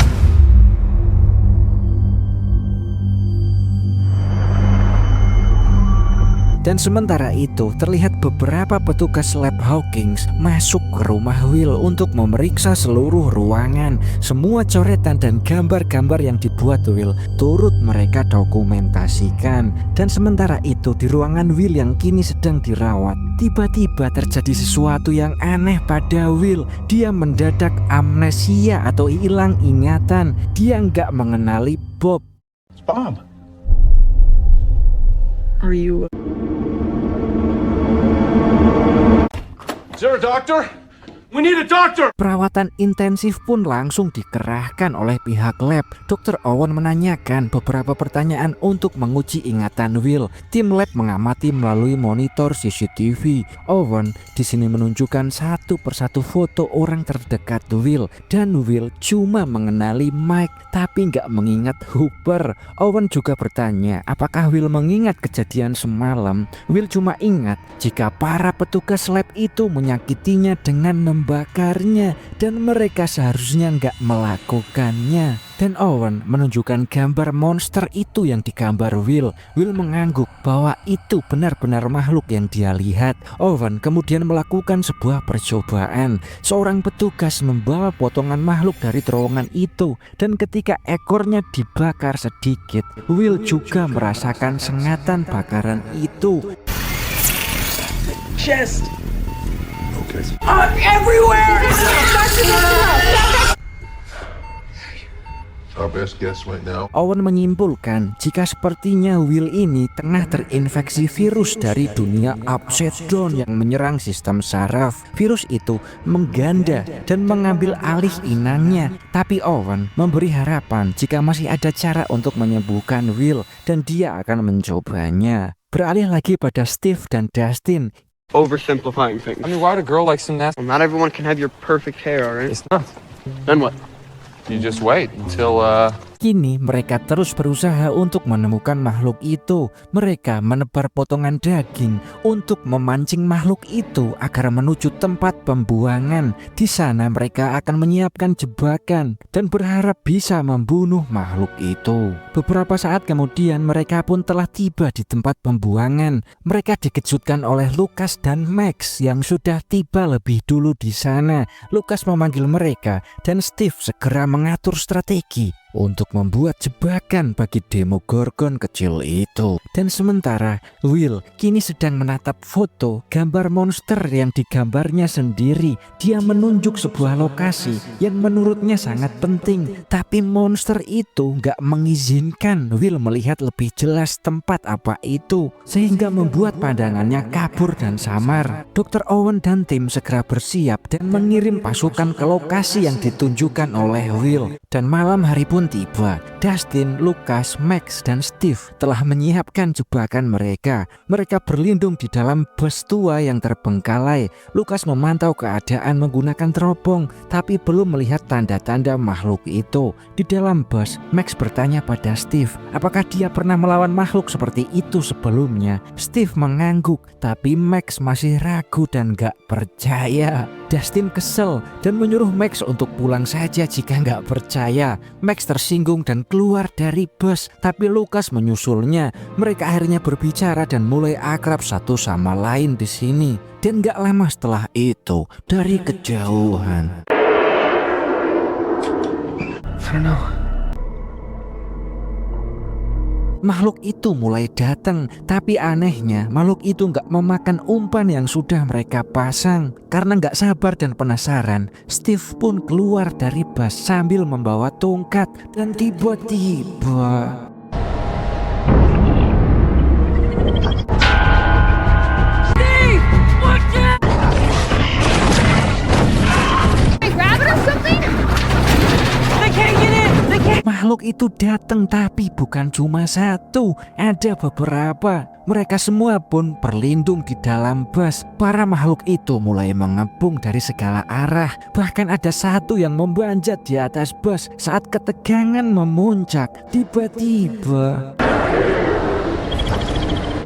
S1: Dan sementara itu terlihat beberapa petugas lab Hawkins masuk ke rumah Will untuk memeriksa seluruh ruangan. Semua coretan dan gambar-gambar yang dibuat Will turut mereka dokumentasikan. Dan sementara itu di ruangan Will yang kini sedang dirawat, tiba-tiba terjadi sesuatu yang aneh pada Will. Dia mendadak amnesia atau hilang ingatan. Dia nggak mengenali Bob.
S9: Bob.
S6: Are you...
S12: Is there a doctor? We need a doctor!
S1: Perawatan intensif pun langsung dikerahkan oleh pihak lab. Dr. Owen menanyakan beberapa pertanyaan untuk menguji ingatan Will. Tim lab mengamati melalui monitor CCTV. Owen di sini menunjukkan satu persatu foto orang terdekat Will, dan Will cuma mengenali Mike tapi nggak mengingat Hooper. Owen juga bertanya apakah Will mengingat kejadian semalam. Will cuma ingat jika para petugas lab itu menyakitinya dengan membakarnya dan mereka seharusnya nggak melakukannya. Dan Owen menunjukkan gambar monster itu yang digambar Will. Will mengangguk bahwa itu benar-benar makhluk yang dia lihat. Owen kemudian melakukan sebuah percobaan. Seorang petugas membawa potongan makhluk dari terowongan itu, dan ketika ekornya dibakar sedikit, Will juga merasakan sengatan bakaran itu.
S12: Chest!
S3: Okay.
S12: Everywhere!
S3: Our best guess right now.
S1: Owen menyimpulkan jika sepertinya Will ini tengah terinfeksi virus dari dunia Upside Down yang menyerang sistem saraf. Virus itu mengganda dan mengambil alih inangnya. Tapi Owen memberi harapan jika masih ada cara untuk menyembuhkan Will, dan dia akan mencobanya. Beralih lagi pada Steve dan Dustin.
S9: Oversimplifying things.
S5: I mean, why would a girl like some nasty?
S9: Well, not everyone can have your perfect hair, alright?
S5: It's not.
S9: Then what?
S5: You just wait until,
S1: Kini mereka terus berusaha untuk menemukan makhluk itu. Mereka menebar potongan daging untuk memancing makhluk itu agar menuju tempat pembuangan. Di sana mereka akan menyiapkan jebakan dan berharap bisa membunuh makhluk itu. Beberapa saat kemudian mereka pun telah tiba di tempat pembuangan. Mereka dikejutkan oleh Lucas dan Max yang sudah tiba lebih dulu di sana. Lucas memanggil mereka dan Steve segera mengatur strategi untuk membuat jebakan bagi Demogorgon kecil itu. Dan sementara Will kini sedang menatap foto gambar monster yang digambarnya sendiri. Dia menunjuk sebuah lokasi yang menurutnya sangat penting, tapi monster itu nggak mengizinkan Will melihat lebih jelas tempat apa itu, sehingga membuat pandangannya kabur dan samar. Dr. Owen dan tim segera bersiap dan mengirim pasukan ke lokasi yang ditunjukkan oleh Will. Dan malam hari pun tiba. Dustin, Lucas, Max, dan Steve telah menyiapkan jebakan mereka. Mereka berlindung di dalam bus tua yang terbengkalai. Lucas memantau keadaan menggunakan teropong, tapi belum melihat tanda-tanda makhluk itu. Di dalam bus, Max bertanya pada Steve, apakah dia pernah melawan makhluk seperti itu sebelumnya? Steve mengangguk, tapi Max masih ragu dan gak percaya. Dustin kesel dan menyuruh Max untuk pulang saja jika nggak percaya. Max tersinggung dan keluar dari bus, tapi Lucas menyusulnya. Mereka akhirnya berbicara dan mulai akrab satu sama lain di sini. Dan nggak lama setelah itu, dari kejauhan,
S5: I don't know.
S1: makhluk itu mulai datang. Tapi anehnya makhluk itu nggak memakan umpan yang sudah mereka pasang. Karena nggak sabar dan penasaran, Steve pun keluar dari bus sambil membawa tongkat. Dan tiba-tiba makhluk itu datang, tapi bukan cuma satu, ada beberapa. Mereka semua pun berlindung di dalam bus. Para makhluk itu mulai mengepung dari segala arah. Bahkan ada satu yang membanjat di atas bus saat ketegangan memuncak. Tiba-tiba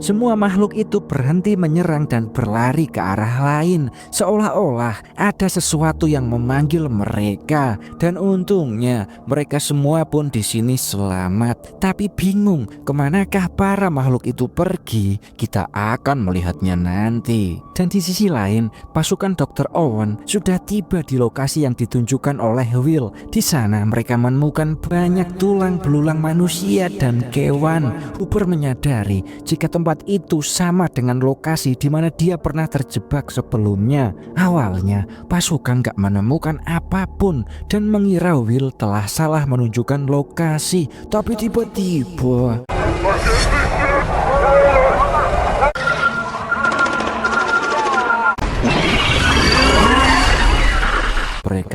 S1: semua makhluk itu berhenti menyerang dan berlari ke arah lain, seolah-olah ada sesuatu yang memanggil mereka. Dan untungnya mereka semua pun di sini selamat. Tapi bingung kemanakah para makhluk itu pergi? Kita akan melihatnya nanti. Dan di sisi lain, pasukan Dr. Owen sudah tiba di lokasi yang ditunjukkan oleh Will. Di sana mereka menemukan banyak tulang belulang manusia dan kewan. Hooper menyadari jika tempat itu sama dengan lokasi di mana dia pernah terjebak sebelumnya. Awalnya pasukan gak menemukan apapun dan mengira Will telah salah menunjukkan lokasi. Tapi tiba-tiba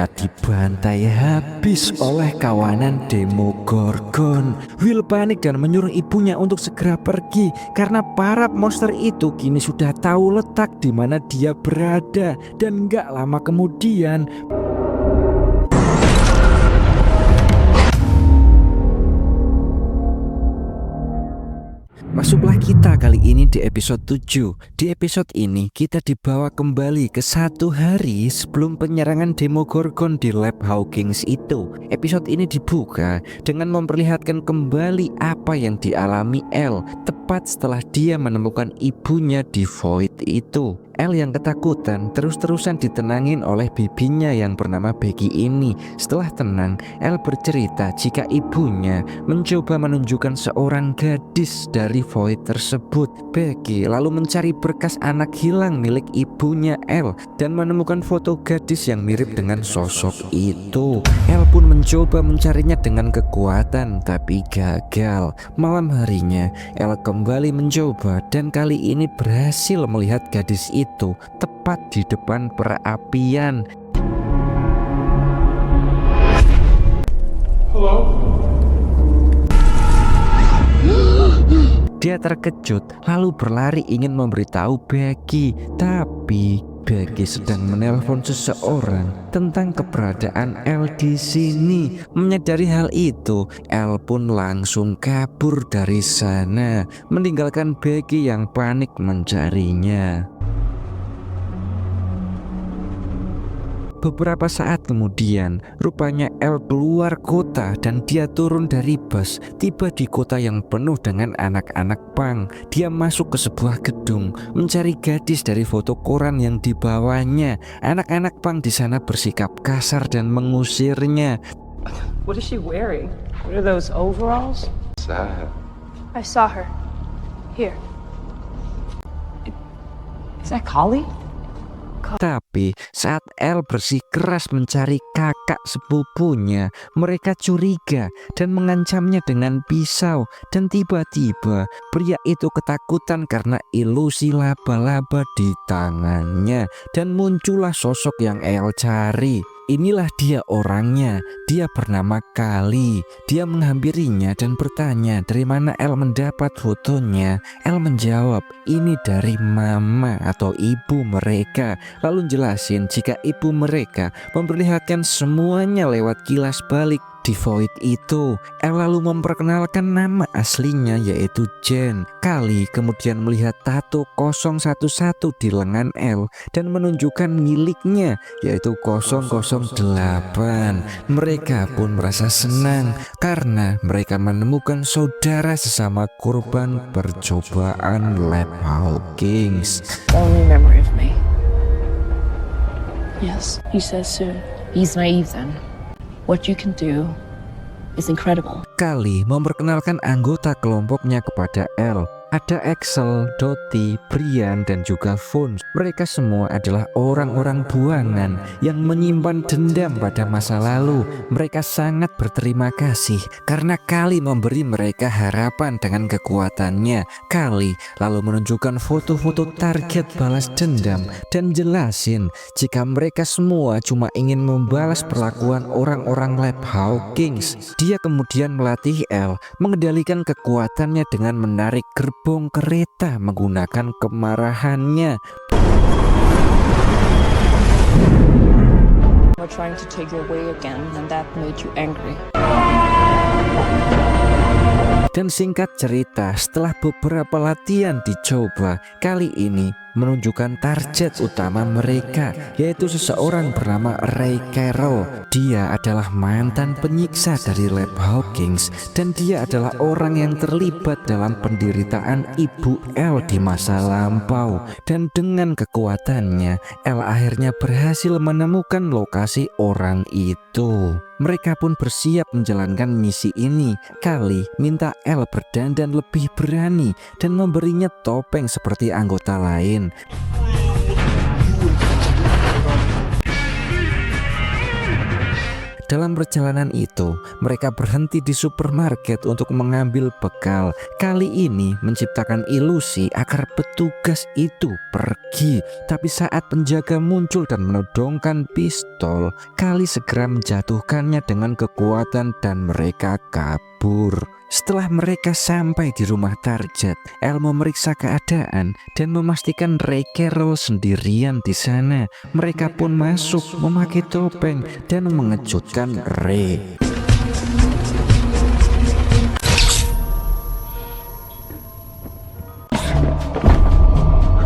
S1: mereka dibantai habis oleh kawanan Demogorgon. Will panik dan menyuruh ibunya untuk segera pergi karena para monster itu kini sudah tahu letak di mana dia berada. Dan gak lama kemudian masuklah kita kali ini di episode 7. Di episode ini kita dibawa kembali ke 1 hari sebelum penyerangan Demogorgon di lab Hawkins itu. Episode ini dibuka dengan memperlihatkan kembali apa yang dialami Elle tepat setelah dia menemukan ibunya di void itu. Elle yang ketakutan terus-terusan ditenangin oleh bibinya yang bernama Becky ini. Setelah tenang, Elle bercerita jika ibunya mencoba menunjukkan seorang gadis dari void tersebut. Becky lalu mencari berkas anak hilang milik ibunya Elle dan menemukan foto gadis yang mirip dengan sosok itu. Elle pun mencoba mencarinya dengan kekuatan tapi gagal. Malam harinya, Elle kembali mencoba dan kali ini berhasil melihat gadis itu tepat di depan perapian. Dia terkejut lalu berlari ingin memberitahu Becky, tapi Becky sedang menelpon seseorang tentang keberadaan Elle di sini. Menyadari hal itu, Elle pun langsung kabur dari sana, meninggalkan Becky yang panik mencarinya. Beberapa saat kemudian, rupanya Elle keluar kota dan dia turun dari bus, tiba di kota yang penuh dengan anak-anak punk. Dia masuk ke sebuah gedung, mencari gadis dari foto koran yang dibawanya. Anak-anak punk di sana bersikap kasar dan mengusirnya.
S7: What is she wearing? What are those overalls?
S11: Sad.
S4: I saw her. Here.
S8: Is that Kali?
S1: Tapi saat Elle bersikeras mencari kakak sepupunya, mereka curiga dan mengancamnya dengan pisau. Dan tiba-tiba pria itu ketakutan karena ilusi laba-laba di tangannya. Dan muncullah sosok yang Elle cari. Inilah dia orangnya, dia bernama Kali. Dia menghampirinya dan bertanya dari mana Elle mendapat fotonya. Elle menjawab, ini dari mama atau ibu mereka. Lalu jelasin jika ibu mereka memperlihatkan semuanya lewat kilas balik di void itu. Elle lalu memperkenalkan nama aslinya yaitu Jen. Kali kemudian melihat tato 011 di lengan Elle dan menunjukkan miliknya yaitu 008. Mereka pun merasa senang karena mereka menemukan saudara sesama korban percobaan lab Hawkins.
S6: Only memory of me. Yes, he says soon.
S2: He's naive then. What you can do is incredible.
S1: Kali memperkenalkan anggota kelompoknya kepada Elle. Ada Axel, Dottie, Brian, dan juga Fons. Mereka semua adalah orang-orang buangan yang menyimpan dendam pada masa lalu. Mereka sangat berterima kasih karena Kali memberi mereka harapan dengan kekuatannya. Kali lalu menunjukkan foto-foto target balas dendam dan jelasin jika mereka semua cuma ingin membalas perlakuan orang-orang lab Hawkins. Dia kemudian melatih Elle mengendalikan kekuatannya dengan menarik gerbong kereta menggunakan kemarahannya.
S2: We're trying to take your way again, and that made you angry.
S1: Dan singkat cerita, setelah beberapa latihan dicoba, kali ini menunjukkan target utama mereka, yaitu seseorang bernama Ray Carroll. Dia adalah mantan penyiksa dari lab Hawkins dan dia adalah orang yang terlibat dalam penderitaan ibu Elle di masa lampau. Dan dengan kekuatannya, Elle akhirnya berhasil menemukan lokasi orang itu. Mereka pun bersiap menjalankan misi ini. Kali minta Elle berdandan lebih berani dan memberinya topeng seperti anggota lain. Dalam perjalanan itu, mereka berhenti di supermarket untuk mengambil bekal. Kali ini menciptakan ilusi agar petugas itu pergi. Tapi saat penjaga muncul dan menodongkan pistol, Kali segera menjatuhkannya dengan kekuatan dan mereka kabur. Setelah mereka sampai di rumah target, Elle memeriksa keadaan dan memastikan Ray Carroll sendirian di sana. Mereka pun masuk memakai topeng dan mengejutkan Ray.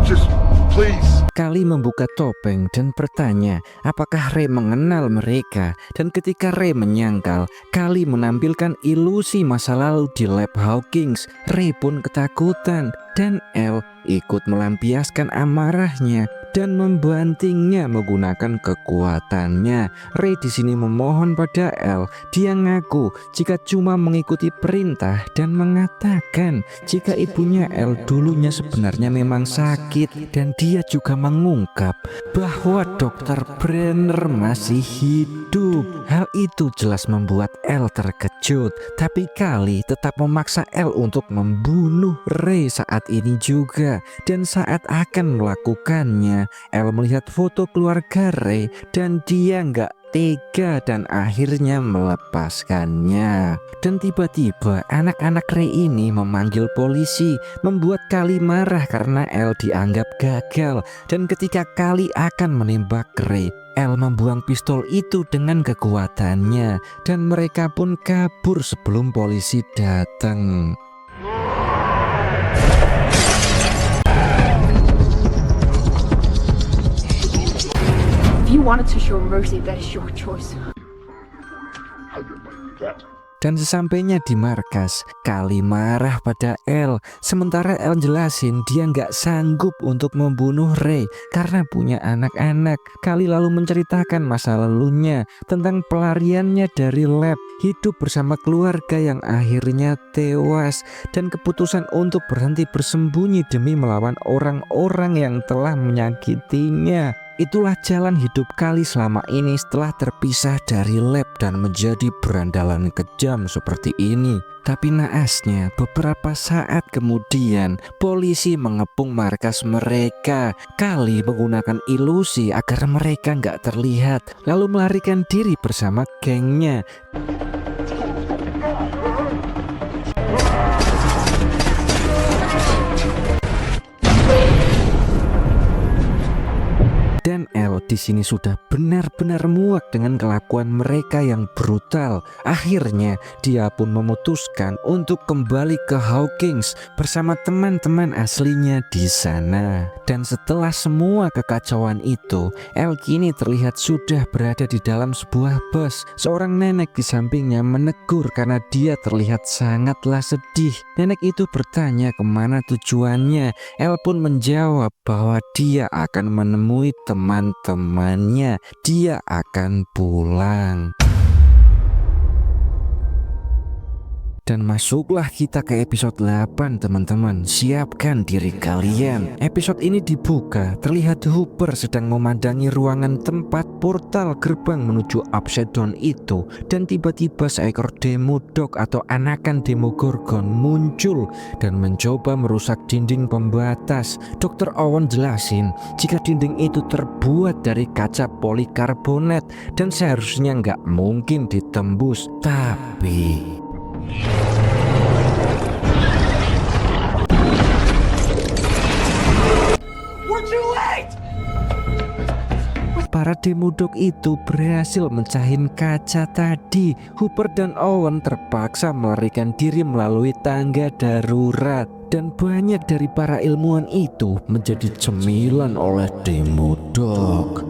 S3: Just, please.
S1: Kali membuka topeng dan bertanya apakah Ray mengenal mereka. Dan ketika Ray menyangkal, Kali menampilkan ilusi masa lalu di lab Hawkins. Ray pun ketakutan dan Elle ikut melampiaskan amarahnya dan membantingnya menggunakan kekuatannya. Ray di sini memohon pada Elle. Dia ngaku jika cuma mengikuti perintah dan mengatakan jika ibunya Elle dulunya sebenarnya memang sakit, dan dia juga mengungkap bahwa Dr. Brenner masih hidup. Hal itu jelas membuat Elle terkejut, tapi Kali tetap memaksa Elle untuk membunuh Ray saat ini juga. Dan saat akan melakukannya, Elle melihat foto keluarga Ray dan dia nggak tega dan akhirnya melepaskannya. Dan tiba-tiba anak-anak Ray ini memanggil polisi, membuat Kali marah karena Elle dianggap gagal. Dan ketika Kali akan menembak Ray, Elle membuang pistol itu dengan kekuatannya dan mereka pun kabur sebelum polisi datang.
S2: If you wanted to show mercy, that is your choice.
S1: Dan sesampainya di markas, Kali marah pada Elle. Sementara Elle jelasin dia nggak sanggup untuk membunuh Ray karena punya anak-anak. Kali lalu menceritakan masa lalunya tentang pelariannya dari lab, hidup bersama keluarga yang akhirnya tewas, dan keputusan untuk berhenti bersembunyi demi melawan orang-orang yang telah menyakitinya. Itulah jalan hidup Kali selama ini setelah terpisah dari lab dan menjadi berandalan kejam seperti ini. Tapi naasnya beberapa saat kemudian polisi mengepung markas mereka. Kali menggunakan ilusi agar mereka nggak terlihat, lalu melarikan diri bersama gengnya. Dan Elle di sini sudah benar-benar muak dengan kelakuan mereka yang brutal. Akhirnya dia pun memutuskan untuk kembali ke Hawkins bersama teman-teman aslinya di sana. Dan setelah semua kekacauan itu, Elle kini terlihat sudah berada di dalam sebuah bus. Seorang nenek di sampingnya menegur karena dia terlihat sangatlah sedih. Nenek itu bertanya kemana tujuannya. Elle pun menjawab bahwa dia akan menemui teman-temannya. Dia akan pulang. Dan masuklah kita ke episode 8 teman-teman. Siapkan diri kalian. Episode ini dibuka, terlihat Hooper sedang memandangi ruangan tempat portal gerbang menuju Upside Down itu. Dan tiba-tiba seekor Demodog atau anakan Demogorgon muncul dan mencoba merusak dinding pembatas. Dr. Owen jelasin jika dinding itu terbuat dari kaca polikarbonat dan seharusnya nggak mungkin ditembus. Tapi para Demodog itu berhasil mencahin kaca tadi. Hooper dan Owen terpaksa melarikan diri melalui tangga darurat. Dan banyak dari para ilmuwan itu menjadi cemilan oleh Demodog.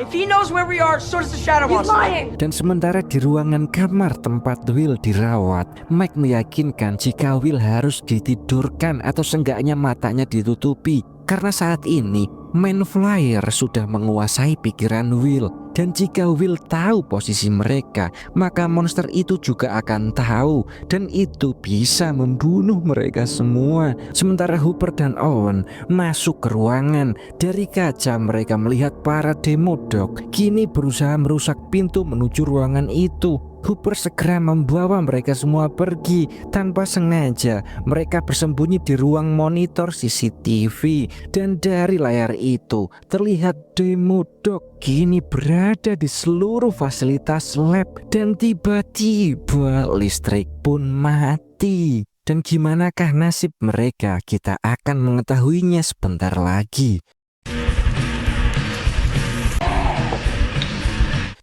S7: If he knows where we are, so does the Shadow Monster.
S1: Dan sementara di ruangan kamar tempat Will dirawat, Mike meyakinkan jika Will harus ditidurkan atau seenggaknya matanya ditutupi. Karena saat ini Man Flyer sudah menguasai pikiran Will. Dan jika Will tahu posisi mereka, maka monster itu juga akan tahu dan itu bisa membunuh mereka semua. Sementara Hooper dan Owen masuk ke ruangan. Dari kaca mereka melihat para Demodog kini berusaha merusak pintu menuju ruangan itu. Hooper segera membawa mereka semua pergi. Tanpa sengaja mereka bersembunyi di ruang monitor CCTV. Dan dari layar itu terlihat Demodog kini berada di seluruh fasilitas lab. Dan tiba-tiba listrik pun mati. Dan gimanakah nasib mereka? Kita akan mengetahuinya sebentar lagi.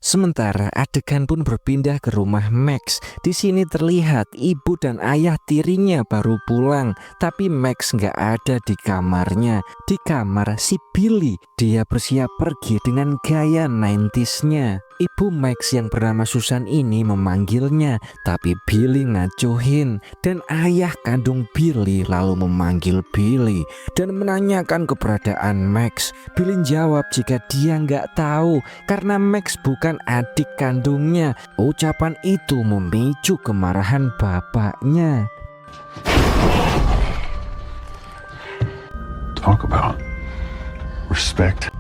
S1: Sementara adegan pun berpindah ke rumah Max. Di sini terlihat ibu dan ayah tirinya baru pulang, tapi Max nggak ada di kamarnya. Di kamar si Billy, dia bersiap pergi dengan gaya 90s-nya. Ibu Max yang bernama Susan ini memanggilnya, tapi Billy ngacuhin. Dan ayah kandung Billy lalu memanggil Billy dan menanyakan keberadaan Max. Billy jawab jika dia nggak tahu karena Max bukan adik kandungnya. Ucapan itu memicu kemarahan bapaknya.
S10: Talk about respect.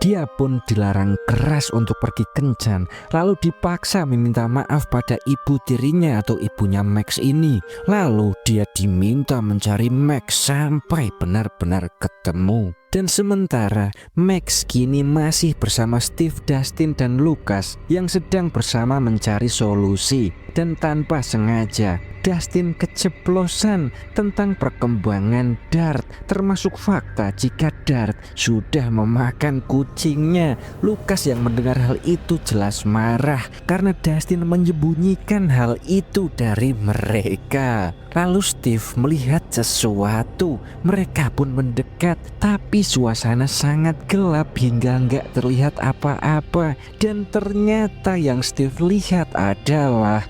S1: Dia pun dilarang keras untuk pergi kencan, lalu dipaksa meminta maaf pada ibu tirinya atau ibunya Max ini. Lalu dia diminta mencari Max sampai benar-benar ketemu. Dan sementara Max kini masih bersama Steve, Dustin, dan Lucas yang sedang bersama mencari solusi. Dan tanpa sengaja Dustin keceplosan tentang perkembangan Dart, termasuk fakta jika Dart sudah memakan kucingnya. Lucas yang mendengar hal itu jelas marah karena Dustin menyembunyikan hal itu dari mereka. Lalu Steve melihat sesuatu. Mereka pun mendekat, tapi suasana sangat gelap hingga nggak terlihat apa-apa. Dan ternyata yang Steve lihat adalah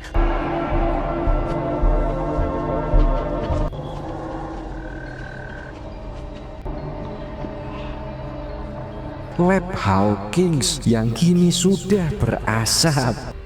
S1: lab Hawkins yang kini sudah berasap.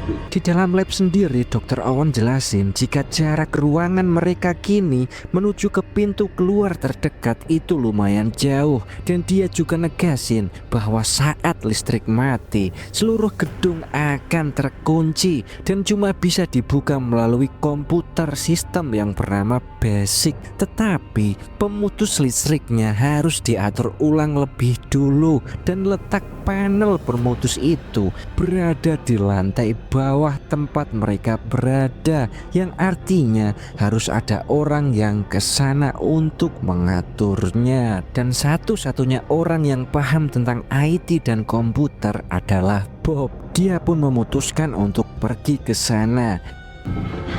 S1: Di dalam lab sendiri, Dr. Owen jelasin jika jarak ruangan mereka kini menuju ke pintu keluar terdekat itu lumayan jauh. Dan dia juga negasin bahwa saat listrik mati, seluruh gedung akan terkunci dan cuma bisa dibuka melalui komputer sistem yang bernama BASIC. Tetapi pemutus listriknya harus diatur ulang lebih dulu dan letak panel pemutus itu berada di lantai bawah tempat mereka berada, yang artinya harus ada orang yang ke sana untuk mengaturnya. Dan satu-satunya orang yang paham tentang IT dan komputer adalah Bob. Dia pun memutuskan untuk pergi ke sana.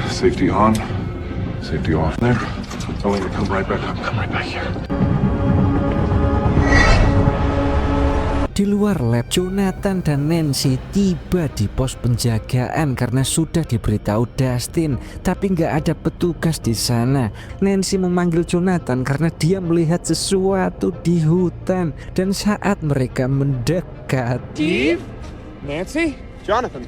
S10: Safety on, safety off. There. Oh, wait, come right back up. Come right back here.
S1: Di luar lab, Jonathan dan Nancy tiba di pos penjagaan karena sudah diberitahu Dustin, tapi nggak ada petugas di sana. Nancy memanggil Jonathan karena dia melihat sesuatu di hutan, dan saat mereka mendekat,
S9: Steve? Nancy? Jonathan?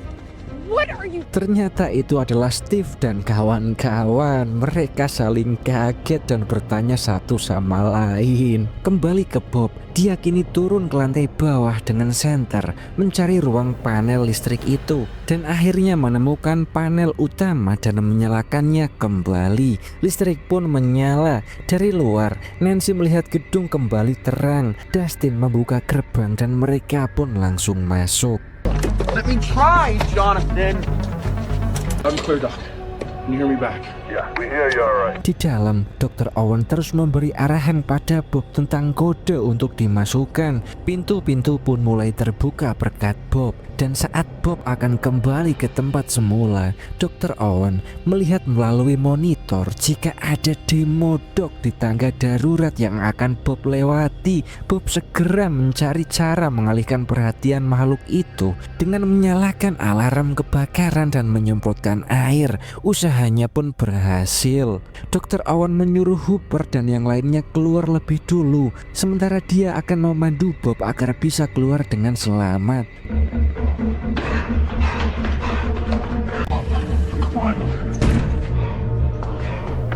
S2: What are you?
S1: ternyata itu adalah Steve dan kawan-kawan. Mereka saling kaget dan bertanya satu sama lain. Kembali ke Bob, dia kini turun ke lantai bawah dengan senter mencari ruang panel listrik itu, dan akhirnya menemukan panel utama dan menyalakannya kembali. Listrik pun menyala. Dari luar, Nancy melihat gedung kembali terang. Dustin membuka gerbang dan mereka pun langsung masuk.
S9: Let me try, Jonathan. I'm clear, Doc. Can you hear me back?
S3: Yeah, we hear you all right.
S1: Di dalam, Dr. Owen terus memberi arahan pada Bob tentang kode untuk dimasukkan. Pintu-pintu pun mulai terbuka berkat Bob. Dan saat Bob akan kembali ke tempat semula, Dr. Owen melihat melalui monitor jika ada Demodog di tangga darurat yang akan Bob lewati. Bob segera mencari cara mengalihkan perhatian makhluk itu dengan menyalakan alarm kebakaran dan menyemprotkan air. Usaha usahanya pun berhasil. Dr. Owen menyuruh Hooper dan yang lainnya keluar lebih dulu, sementara dia akan memandu Bob agar bisa keluar dengan selamat.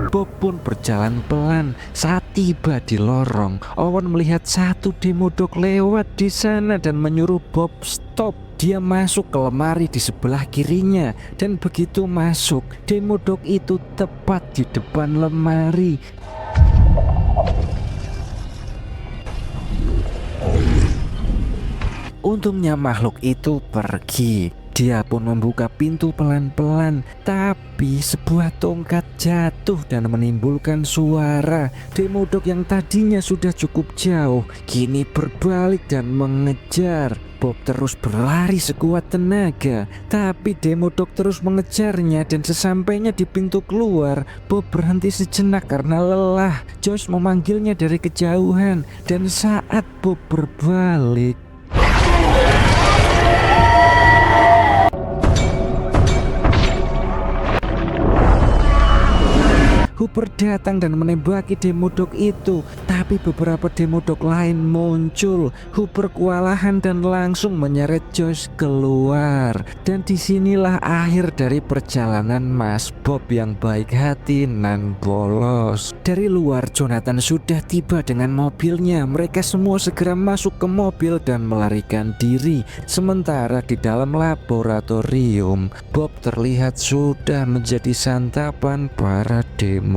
S1: Bob pun berjalan pelan. Saat tiba di lorong, Owen melihat satu demodog lewat di sana dan menyuruh Bob stop. Dia masuk ke lemari di sebelah kirinya, dan begitu masuk, demodog itu tepat di depan lemari. Untungnya makhluk itu pergi. Dia pun membuka pintu pelan-pelan, tapi sebuah tongkat jatuh dan menimbulkan suara. Demodog yang tadinya sudah cukup jauh, kini berbalik dan mengejar. Bob terus berlari sekuat tenaga, tapi demodog terus mengejarnya dan sesampainya di pintu keluar, Bob berhenti sejenak karena lelah. Joyce memanggilnya dari kejauhan, dan saat Bob berbalik, Hooper datang dan menembaki demodog itu, tapi beberapa demodog lain muncul. Hooper kewalahan dan langsung menyeret Joyce keluar. Dan disinilah akhir dari perjalanan Mas Bob yang baik hati nan polos. Dari luar, Jonathan sudah tiba dengan mobilnya. Mereka semua segera masuk ke mobil dan melarikan diri. Sementara di dalam laboratorium, Bob terlihat sudah menjadi santapan para demodog.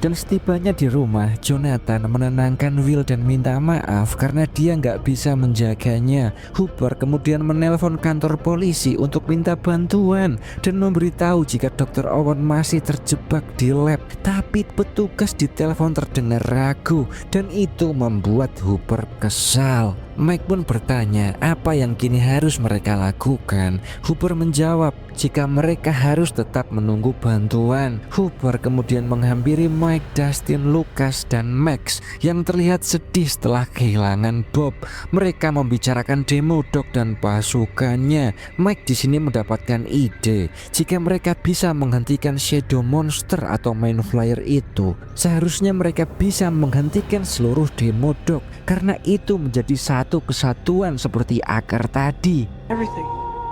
S1: Dan setibanya di rumah, Jonathan menenangkan Will dan minta maaf karena dia nggak bisa menjaganya. Hooper kemudian menelpon kantor polisi untuk minta bantuan dan memberitahu jika Dr. Owen masih terjebak di lab. Tapi petugas di telepon terdengar ragu dan itu membuat Hooper kesal. Mike pun bertanya apa yang kini harus mereka lakukan. Hooper menjawab jika mereka harus tetap menunggu bantuan. Hooper kemudian menghampiri Mike, Dustin, Lucas, dan Max yang terlihat sedih setelah kehilangan Bob. Mereka membicarakan demodog dan pasukannya. Mike di sini mendapatkan ide jika mereka bisa menghentikan Shadow Monster atau Main Flyer itu, seharusnya mereka bisa menghentikan seluruh demodog karena itu menjadi satu kesatuan seperti akar tadi.
S7: Everything.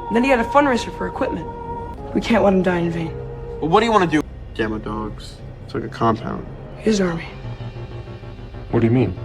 S7: And then he had a fundraiser for equipment. We can't let him die in vain.
S9: Well, what do you want to do? Gamma dogs. It's like a compound.
S7: His army.
S10: What do you mean?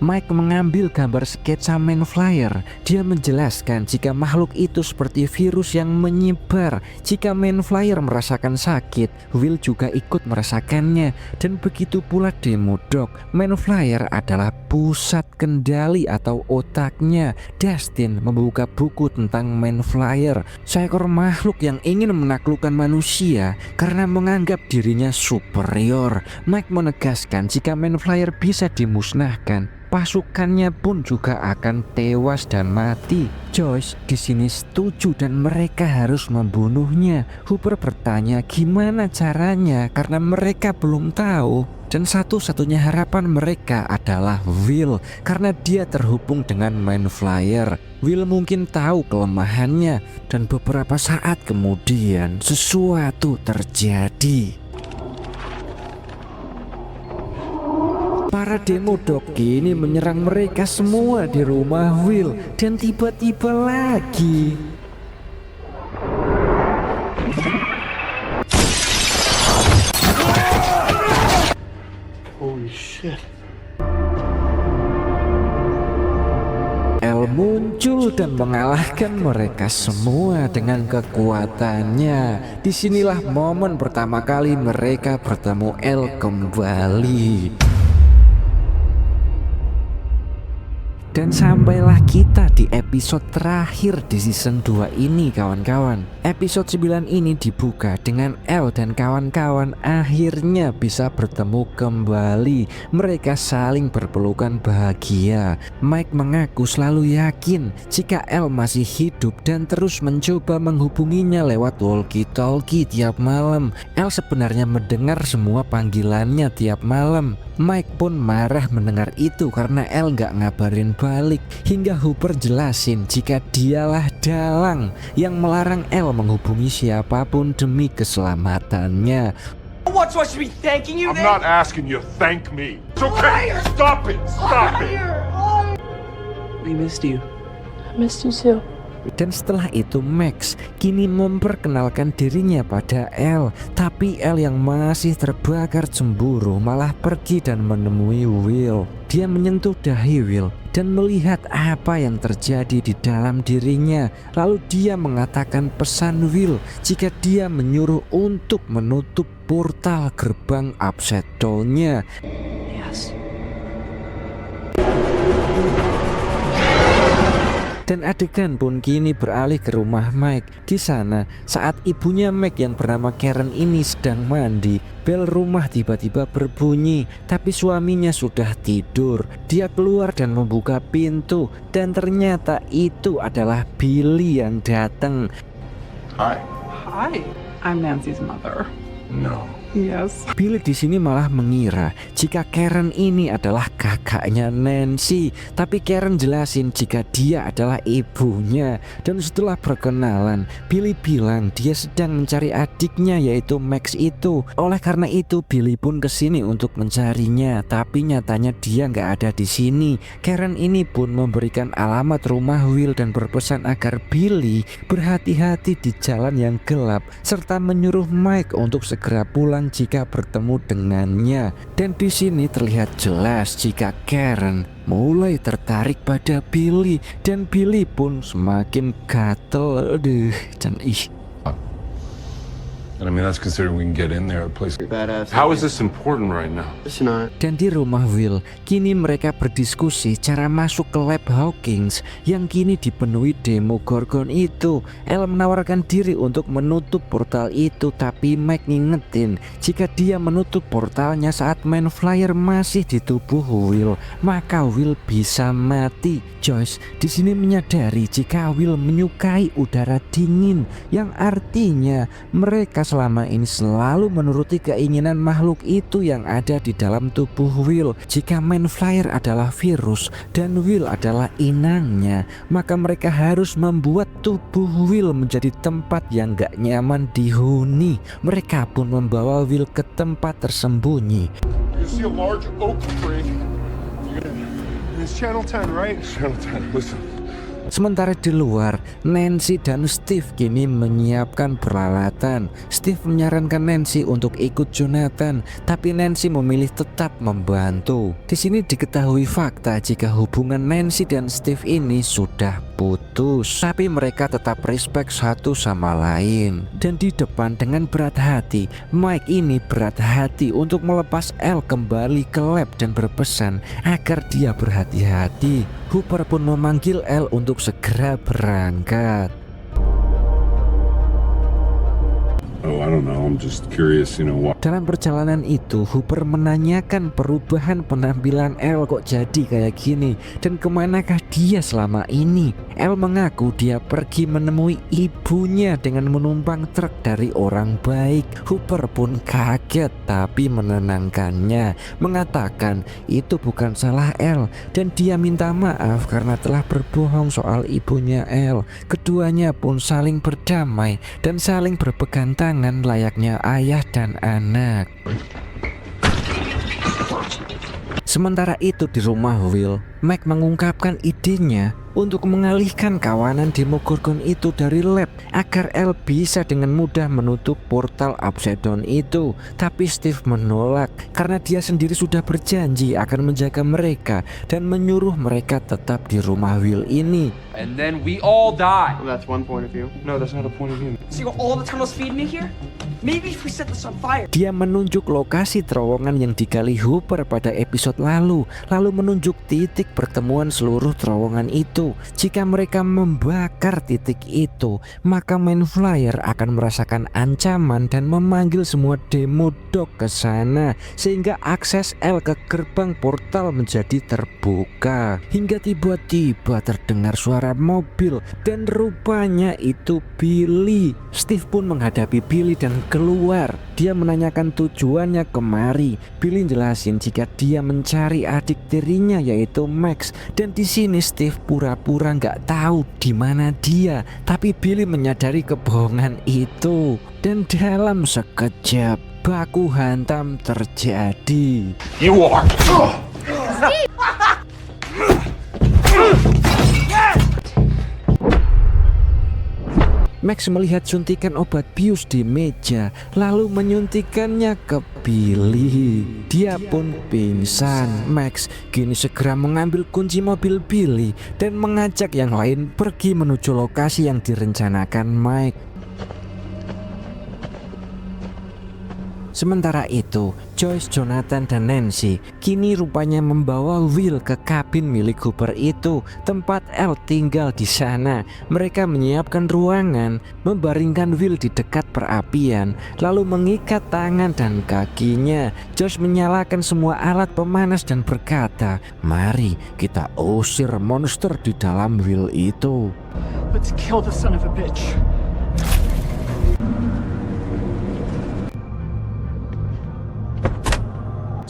S1: Mike mengambil gambar sketsa Main Flyer. Dia menjelaskan jika makhluk itu seperti virus yang menyebar. Jika Main Flyer merasakan sakit, Will juga ikut merasakannya. Dan begitu pula demodog. Main Flyer adalah pusat kendali atau otaknya. Dustin membuka buku tentang Main Flyer, seekor makhluk yang ingin menaklukkan manusia karena menganggap dirinya superior. Mike menegaskan jika Main Flyer bisa dimusnahkan, pasukannya pun juga akan tewas dan mati. Joyce di sini setuju dan mereka harus membunuhnya. Hooper bertanya gimana caranya karena mereka belum tahu. Dan satu-satunya harapan mereka adalah Will karena dia terhubung dengan Main Flyer. Will mungkin tahu kelemahannya dan beberapa saat kemudian sesuatu terjadi. Para demodog kini menyerang mereka semua di rumah Will dan tiba-tiba lagi
S9: Holy shit.
S1: El muncul dan mengalahkan mereka semua dengan kekuatannya. Disinilah momen pertama kali mereka bertemu El kembali. Dan sampailah kita di episode terakhir di season 2 ini kawan-kawan. Episode 9 ini dibuka dengan Elle dan kawan-kawan akhirnya bisa bertemu kembali. Mereka saling berpelukan bahagia. Mike mengaku selalu yakin jika Elle masih hidup dan terus mencoba menghubunginya lewat walkie-talkie tiap malam. Elle sebenarnya mendengar semua panggilannya tiap malam. Mike pun marah mendengar itu karena Elle gak ngabarin balik hingga Hooper jelasin jika dialah dalang yang melarang Elle menghubungi siapapun demi keselamatannya.
S9: What, so I should be thanking you
S3: I'm
S9: then?
S3: not asking you to thank me. It's okay. Stop it. Stop it.
S7: We missed you.
S4: I missed you too.
S1: Dan setelah itu Max kini memperkenalkan dirinya pada Elle. Tapi Elle yang masih terbakar cemburu malah pergi dan menemui Will. Dia menyentuh dahi Will dan melihat apa yang terjadi di dalam dirinya. Lalu dia mengatakan pesan Will jika dia menyuruh untuk menutup portal gerbang Upside Down-nya.
S4: Yes.
S1: Dan adegan pun kini beralih ke rumah Mike. Di sana, saat ibunya Mike yang bernama Karen ini sedang mandi, bel rumah tiba-tiba berbunyi, tapi suaminya sudah tidur. Dia keluar dan membuka pintu, dan ternyata itu adalah Billy yang datang.
S3: Hi.
S8: Hi, I'm Nancy's mother.
S3: No.
S8: Yes.
S1: Billy di sini malah mengira jika Karen ini adalah kakaknya Nancy, tapi Karen jelasin jika dia adalah ibunya. Dan setelah perkenalan, Billy bilang dia sedang mencari adiknya yaitu Max itu. Oleh karena itu Billy pun kesini untuk mencarinya, tapi nyatanya dia nggak ada di sini. Karen ini pun memberikan alamat rumah Will dan berpesan agar Billy berhati-hati di jalan yang gelap, serta menyuruh Mike untuk segera pulang jika bertemu dengannya. Dan di sini terlihat jelas jika Karen mulai tertarik pada Billy, dan Billy pun semakin gatel. Dan
S10: And I mean, that's considering we can get in there, a place
S11: Badass.
S3: How is this important right now?
S11: It's not.
S1: Dan di rumah Will, kini mereka berdiskusi cara masuk ke lab Hawkins yang kini dipenuhi Demogorgon itu. Elle menawarkan diri untuk menutup portal itu, tapi Mike ngingetin jika dia menutup portalnya saat Man Flyer masih di tubuh Will, maka Will bisa mati. Joyce di sini menyadari jika Will menyukai udara dingin, yang artinya mereka selama ini selalu menuruti keinginan makhluk itu yang ada di dalam tubuh Will. Jika Man Flyer adalah virus dan Will adalah inangnya, maka mereka harus membuat tubuh Will menjadi tempat yang gak nyaman dihuni. Mereka pun membawa Will ke tempat tersembunyi.
S3: You see a large oak tree. It's Channel 10, right? Channel 10. Listen.
S1: Sementara di luar, Nancy dan Steve kini menyiapkan peralatan. Steve menyarankan Nancy untuk ikut Jonathan, tapi Nancy memilih tetap membantu. Di sini diketahui fakta jika hubungan Nancy dan Steve ini sudah putus, tapi mereka tetap respect satu sama lain. Dan di depan dengan berat hati, Mike ini berat hati untuk melepas Elle kembali ke lab dan berpesan agar dia berhati-hati. Hooper pun memanggil Elle untuk segera berangkat.
S10: Oh, I don't know. I'm just curious, you know, what.
S1: Dalam perjalanan itu, Hooper menanyakan perubahan penampilan Elle kok jadi kayak gini dan kemanakah dia selama ini. Elle mengaku dia pergi menemui ibunya dengan menumpang truk dari orang baik. Hooper pun kaget tapi menenangkannya, mengatakan itu bukan salah Elle dan dia minta maaf karena telah berbohong soal ibunya Elle. Keduanya pun saling berdamai dan saling berpegang tangan layaknya ayah dan anak. Sementara itu di rumah Will, Mike mengungkapkan idenya untuk mengalihkan kawanan Demogorgon itu dari lab agar Elle bisa dengan mudah menutup portal Upside Down itu. Tapi Steve menolak karena dia sendiri sudah berjanji akan menjaga mereka dan menyuruh mereka tetap di rumah Will ini.
S9: And then we all die.
S11: Well, that's one point of view.
S3: No, that's not a point of view.
S7: See all the tunnels feeding me here? Maybe if we set this on fire.
S1: Dia menunjuk lokasi terowongan yang digali Hooper pada episode lalu menunjuk titik pertemuan seluruh terowongan itu. Jika mereka membakar titik itu, maka Man Flyer akan merasakan ancaman dan memanggil semua Demodog ke sana, sehingga akses Elle ke gerbang portal menjadi terbuka. Hingga tiba-tiba terdengar suara mobil dan rupanya itu Billy. Steve pun menghadapi Billy dan keluar. Dia menanyakan tujuannya kemari. Billy jelasin jika dia mencari adik tirinya yaitu Max. Dan di sini Steve pura-pura nggak tahu di mana dia, tapi Billy menyadari kebohongan itu. Dan dalam sekejap baku hantam terjadi.
S9: You are.
S1: Max melihat suntikan obat bius di meja, lalu menyuntikannya ke Billy. Dia pun pingsan. Max kini segera mengambil kunci mobil Billy dan mengajak yang lain pergi menuju lokasi yang direncanakan Mike. Sementara itu, Joyce, Jonathan, dan Nancy kini rupanya membawa Will ke kabin milik Hooper itu, tempat Elle tinggal di sana. Mereka menyiapkan ruangan, membaringkan Will di dekat perapian, lalu mengikat tangan dan kakinya. Joyce menyalakan semua alat pemanas dan berkata, "Mari kita usir monster di dalam Will itu."
S9: Let's kill the son of a bitch.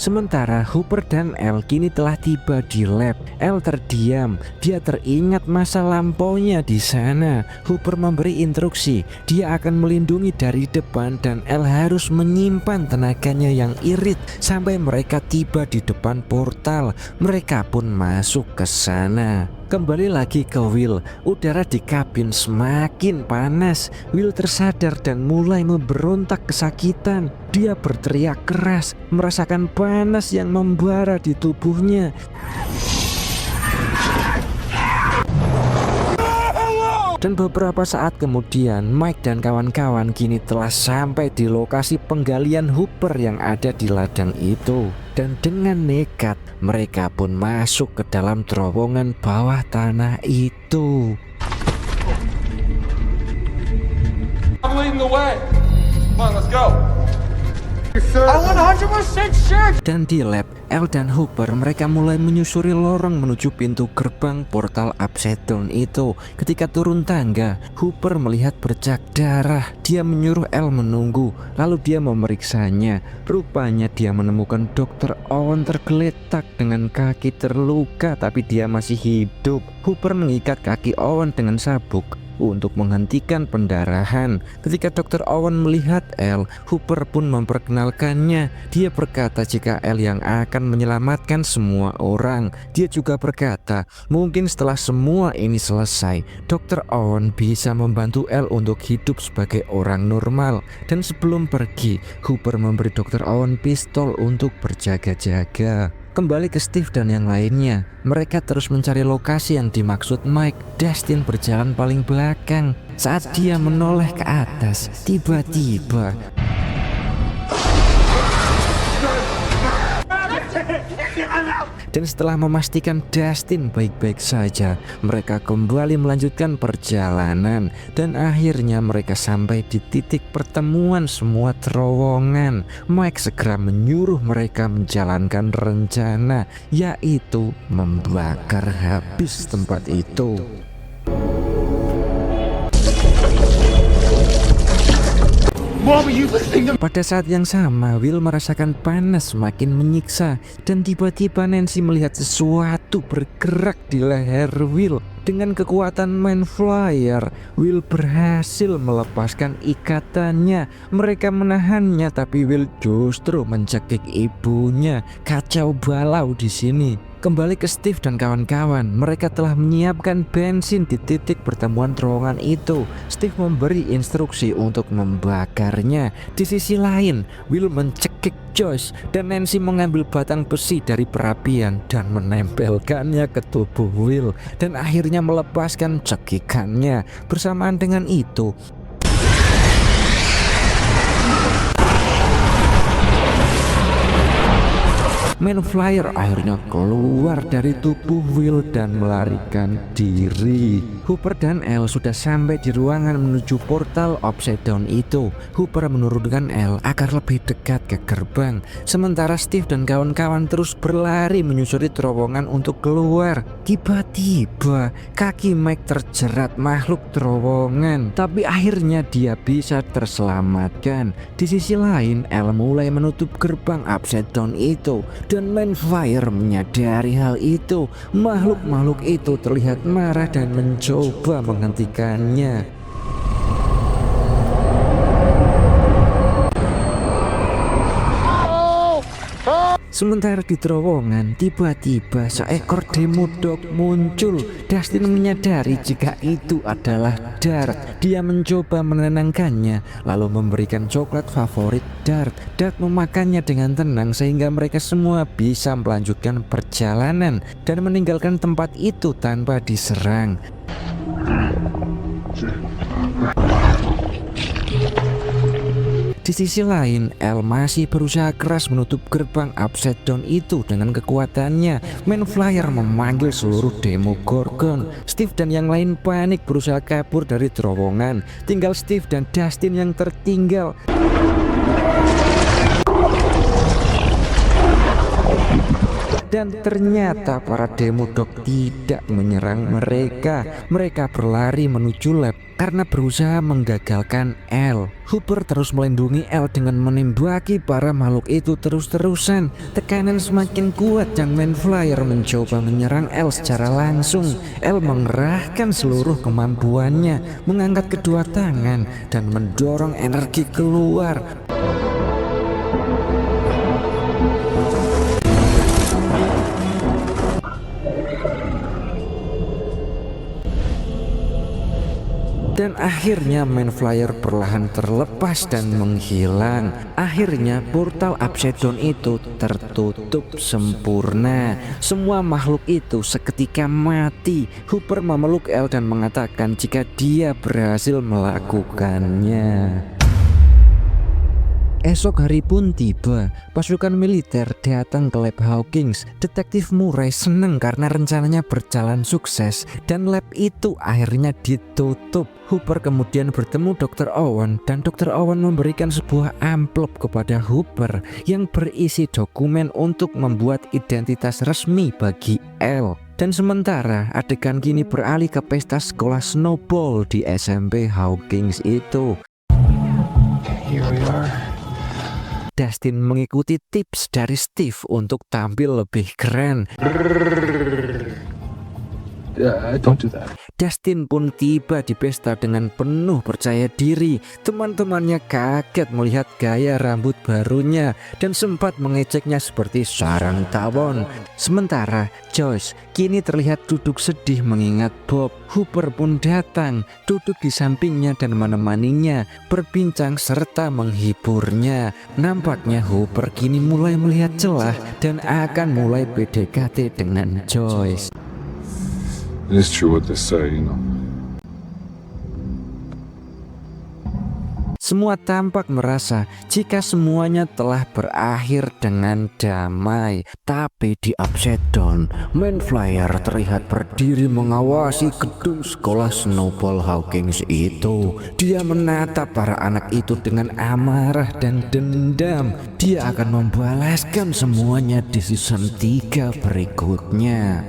S1: Sementara Hooper dan Elle kini telah tiba di lab. Elle terdiam, dia teringat masa lampaunya di sana. Hooper memberi instruksi, dia akan melindungi dari depan dan Elle harus menyimpan tenaganya yang irit sampai mereka tiba di depan portal. Mereka pun masuk ke sana. Kembali lagi ke Will, udara di kabin semakin panas. Will tersadar dan mulai memberontak kesakitan. Dia berteriak keras, merasakan panas yang membara di tubuhnya. Dan beberapa saat kemudian, Mike dan kawan-kawan kini telah sampai di lokasi penggalian Hooper yang ada di ladang itu. Dan dengan nekat, mereka pun masuk ke dalam terowongan bawah tanah itu.
S9: I'm leading the way. Come on, let's go. I want 100% sure.
S1: Dan di lab, Elle dan Hooper mereka mulai menyusuri lorong menuju pintu gerbang portal Upside Down itu. Ketika turun tangga, Hooper melihat bercak darah. Dia menyuruh Elle menunggu, lalu dia memeriksanya. Rupanya dia menemukan Dr. Owen tergeletak dengan kaki terluka, tapi dia masih hidup. Hooper mengikat kaki Owen dengan sabuk untuk menghentikan pendarahan. Ketika Dr. Owen melihat Elle, Hooper pun memperkenalkannya. Dia berkata jika Elle yang akan menyelamatkan semua orang. Dia juga berkata mungkin setelah semua ini selesai, Dr. Owen bisa membantu Elle untuk hidup sebagai orang normal. Dan sebelum pergi, Hooper memberi Dr. Owen pistol untuk berjaga-jaga. Kembali ke Steve dan yang lainnya, mereka terus mencari lokasi yang dimaksud Mike. Dustin berjalan paling belakang. Saat dia menoleh ke atas, tiba-tiba dan setelah memastikan Dustin baik-baik saja, mereka kembali melanjutkan perjalanan. Dan akhirnya mereka sampai di titik pertemuan semua terowongan. Mike segera menyuruh mereka menjalankan rencana, yaitu membakar habis tempat itu. Pada saat yang sama, Will merasakan panas semakin menyiksa. Dan tiba-tiba Nancy melihat sesuatu bergerak di leher Will. Dengan kekuatan Mind Flyer, Will berhasil melepaskan ikatannya. Mereka menahannya, tapi Will justru mencekik ibunya. Kacau balau di sini. Kembali ke Steve dan kawan-kawan, mereka telah menyiapkan bensin di titik pertemuan terowongan itu. Steve memberi instruksi untuk membakarnya. Di sisi lain, Will mencekik Joyce dan Nancy mengambil batang besi dari perapian dan menempelkannya ke tubuh Will dan akhirnya melepaskan cekikannya. Bersamaan dengan itu, Mind Flyer akhirnya keluar dari tubuh Will dan melarikan diri. Hooper dan Elle sudah sampai di ruangan menuju portal Upside Down itu. Hooper menurunkan Elle agar lebih dekat ke gerbang, sementara Steve dan kawan-kawan terus berlari menyusuri terowongan untuk keluar. Tiba-tiba kaki Mike terjerat makhluk terowongan, tapi akhirnya dia bisa terselamatkan. Di sisi lain, Elle mulai menutup gerbang Upside Down itu, dan Manfire menyadari hal itu. Makhluk-makhluk itu terlihat marah dan mencoba menghentikannya. Sementara di terowongan, tiba-tiba seekor Demodog muncul. Dustin menyadari jika itu adalah Dart. Dia mencoba menenangkannya, lalu memberikan coklat favorit Dart. Dart memakannya dengan tenang sehingga mereka semua bisa melanjutkan perjalanan dan meninggalkan tempat itu tanpa diserang. Di sisi lain, Elle masih berusaha keras menutup gerbang Upside Down itu dengan kekuatannya. Manflyer memanggil seluruh Demogorgon. Steve dan yang lain panik berusaha kabur dari terowongan. Tinggal Steve dan Dustin yang tertinggal. Dan ternyata para Demodog tidak menyerang mereka. Mereka berlari menuju lab karena berusaha menggagalkan Elle. Hooper terus melindungi Elle dengan menembaki para makhluk itu terus-terusan. Tekanan semakin kuat dan Manflyer mencoba menyerang Elle secara langsung. Elle mengerahkan seluruh kemampuannya, mengangkat kedua tangan dan mendorong energi keluar. Dan akhirnya Manflyer perlahan terlepas dan menghilang. Akhirnya portal Upside Down itu tertutup sempurna. Semua makhluk itu seketika mati. Hooper memeluk Elle dan mengatakan jika dia berhasil melakukannya. Esok hari pun tiba. Pasukan militer datang ke lab Hawkins. Detektif Murray senang karena rencananya berjalan sukses dan lab itu akhirnya ditutup. Hooper kemudian bertemu Dr. Owen dan Dr. Owen memberikan sebuah amplop kepada Hooper yang berisi dokumen untuk membuat identitas resmi bagi Elle. Dan sementara adegan kini beralih ke pesta sekolah Snowball di SMP Hawkins itu.
S5: Here we are.
S1: Dustin mengikuti tips dari Steve untuk tampil lebih keren.
S5: Don't do that.
S1: Dustin pun tiba di pesta dengan penuh percaya diri. Teman-temannya kaget melihat gaya rambut barunya dan sempat mengejeknya seperti sarang tawon. Sementara Joyce kini terlihat duduk sedih mengingat Bob. Hooper pun datang, duduk di sampingnya dan menemaninya, berbincang serta menghiburnya. Nampaknya Hooper kini mulai melihat celah dan akan mulai PDKT dengan Joyce.
S10: It is true what they say, you know.
S1: Semua tampak merasa jika semuanya telah berakhir dengan damai. Tapi di Upside Down, Manflyer terlihat berdiri mengawasi gedung sekolah Snowball Hawkins itu. Dia menatap para anak itu dengan amarah dan dendam. Dia akan membalaskan semuanya di season 3 berikutnya.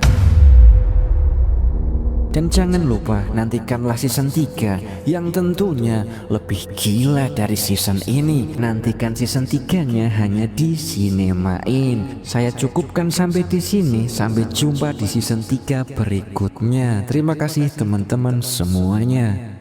S1: Dan jangan lupa nantikanlah season 3 yang tentunya lebih gila dari season ini. Nantikan season 3-nya hanya di Cinemain. Saya cukupkan sampai di sini. Sampai jumpa di season 3 berikutnya. Terima kasih teman-teman semuanya.